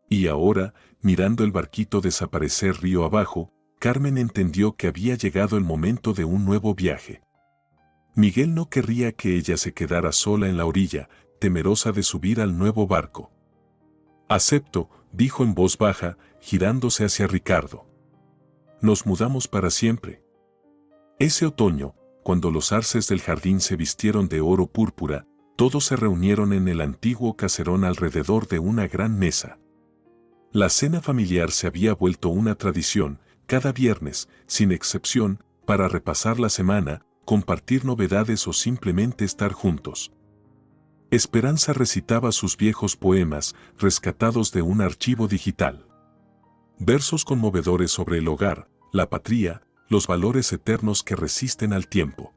Y ahora, mirando el barquito desaparecer río abajo, Carmen entendió que había llegado el momento de un nuevo viaje. Miguel no querría que ella se quedara sola en la orilla, temerosa de subir al nuevo barco. «Acepto», dijo en voz baja, girándose hacia Ricardo. «Nos mudamos para siempre». Ese otoño, cuando los arces del jardín se vistieron de oro púrpura, todos se reunieron en el antiguo caserón alrededor de una gran mesa. La cena familiar se había vuelto una tradición, cada viernes, sin excepción, para repasar la semana, compartir novedades o simplemente estar juntos. Esperanza recitaba sus viejos poemas, rescatados de un archivo digital. Versos conmovedores sobre el hogar, la patria, los valores eternos que resisten al tiempo.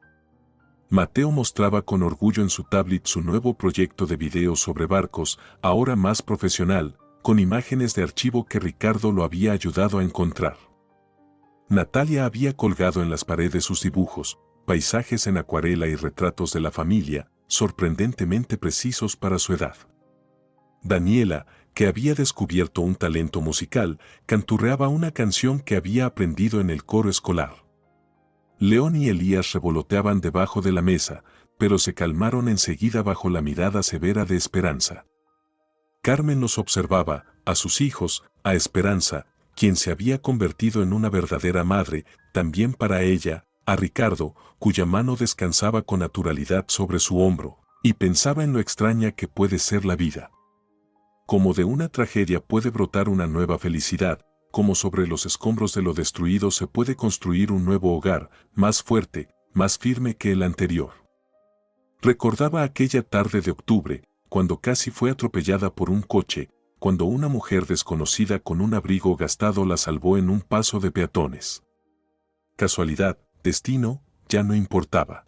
Mateo mostraba con orgullo en su tablet su nuevo proyecto de video sobre barcos, ahora más profesional, con imágenes de archivo que Ricardo lo había ayudado a encontrar. Natalia había colgado en las paredes sus dibujos, paisajes en acuarela y retratos de la familia, sorprendentemente precisos para su edad. Daniela, que había descubierto un talento musical, canturreaba una canción que había aprendido en el coro escolar. León y Elías revoloteaban debajo de la mesa, pero se calmaron enseguida bajo la mirada severa de Esperanza. Carmen los observaba, a sus hijos, a Esperanza, quien se había convertido en una verdadera madre, también para ella, a Ricardo, cuya mano descansaba con naturalidad sobre su hombro, y pensaba en lo extraña que puede ser la vida. Como de una tragedia puede brotar una nueva felicidad, como sobre los escombros de lo destruido se puede construir un nuevo hogar, más fuerte, más firme que el anterior. Recordaba aquella tarde de octubre, cuando casi fue atropellada por un coche, cuando una mujer desconocida con un abrigo gastado la salvó en un paso de peatones. Casualidad, destino, ya no importaba.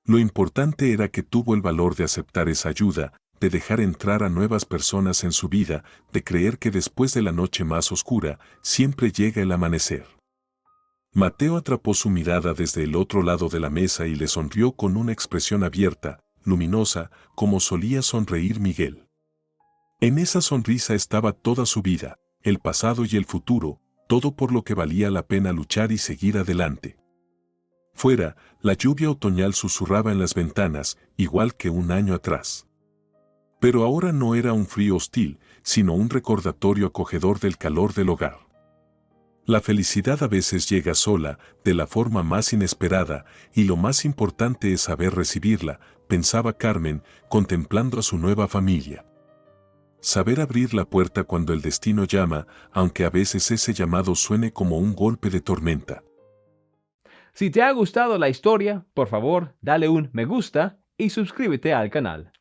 Lo importante era que tuvo el valor de aceptar esa ayuda, de dejar entrar a nuevas personas en su vida, de creer que después de la noche más oscura, siempre llega el amanecer. Mateo atrapó su mirada desde el otro lado de la mesa y le sonrió con una expresión abierta, luminosa, como solía sonreír Miguel. En esa sonrisa estaba toda su vida, el pasado y el futuro, todo por lo que valía la pena luchar y seguir adelante. Fuera, la lluvia otoñal susurraba en las ventanas, igual que un año atrás. Pero ahora no era un frío hostil, sino un recordatorio acogedor del calor del hogar. La felicidad a veces llega sola, de la forma más inesperada, y lo más importante es saber recibirla, pensaba Carmen, contemplando a su nueva familia. Saber abrir la puerta cuando el destino llama, aunque a veces ese llamado suene como un golpe de tormenta. Si te ha gustado la historia, por favor, dale un me gusta y suscríbete al canal.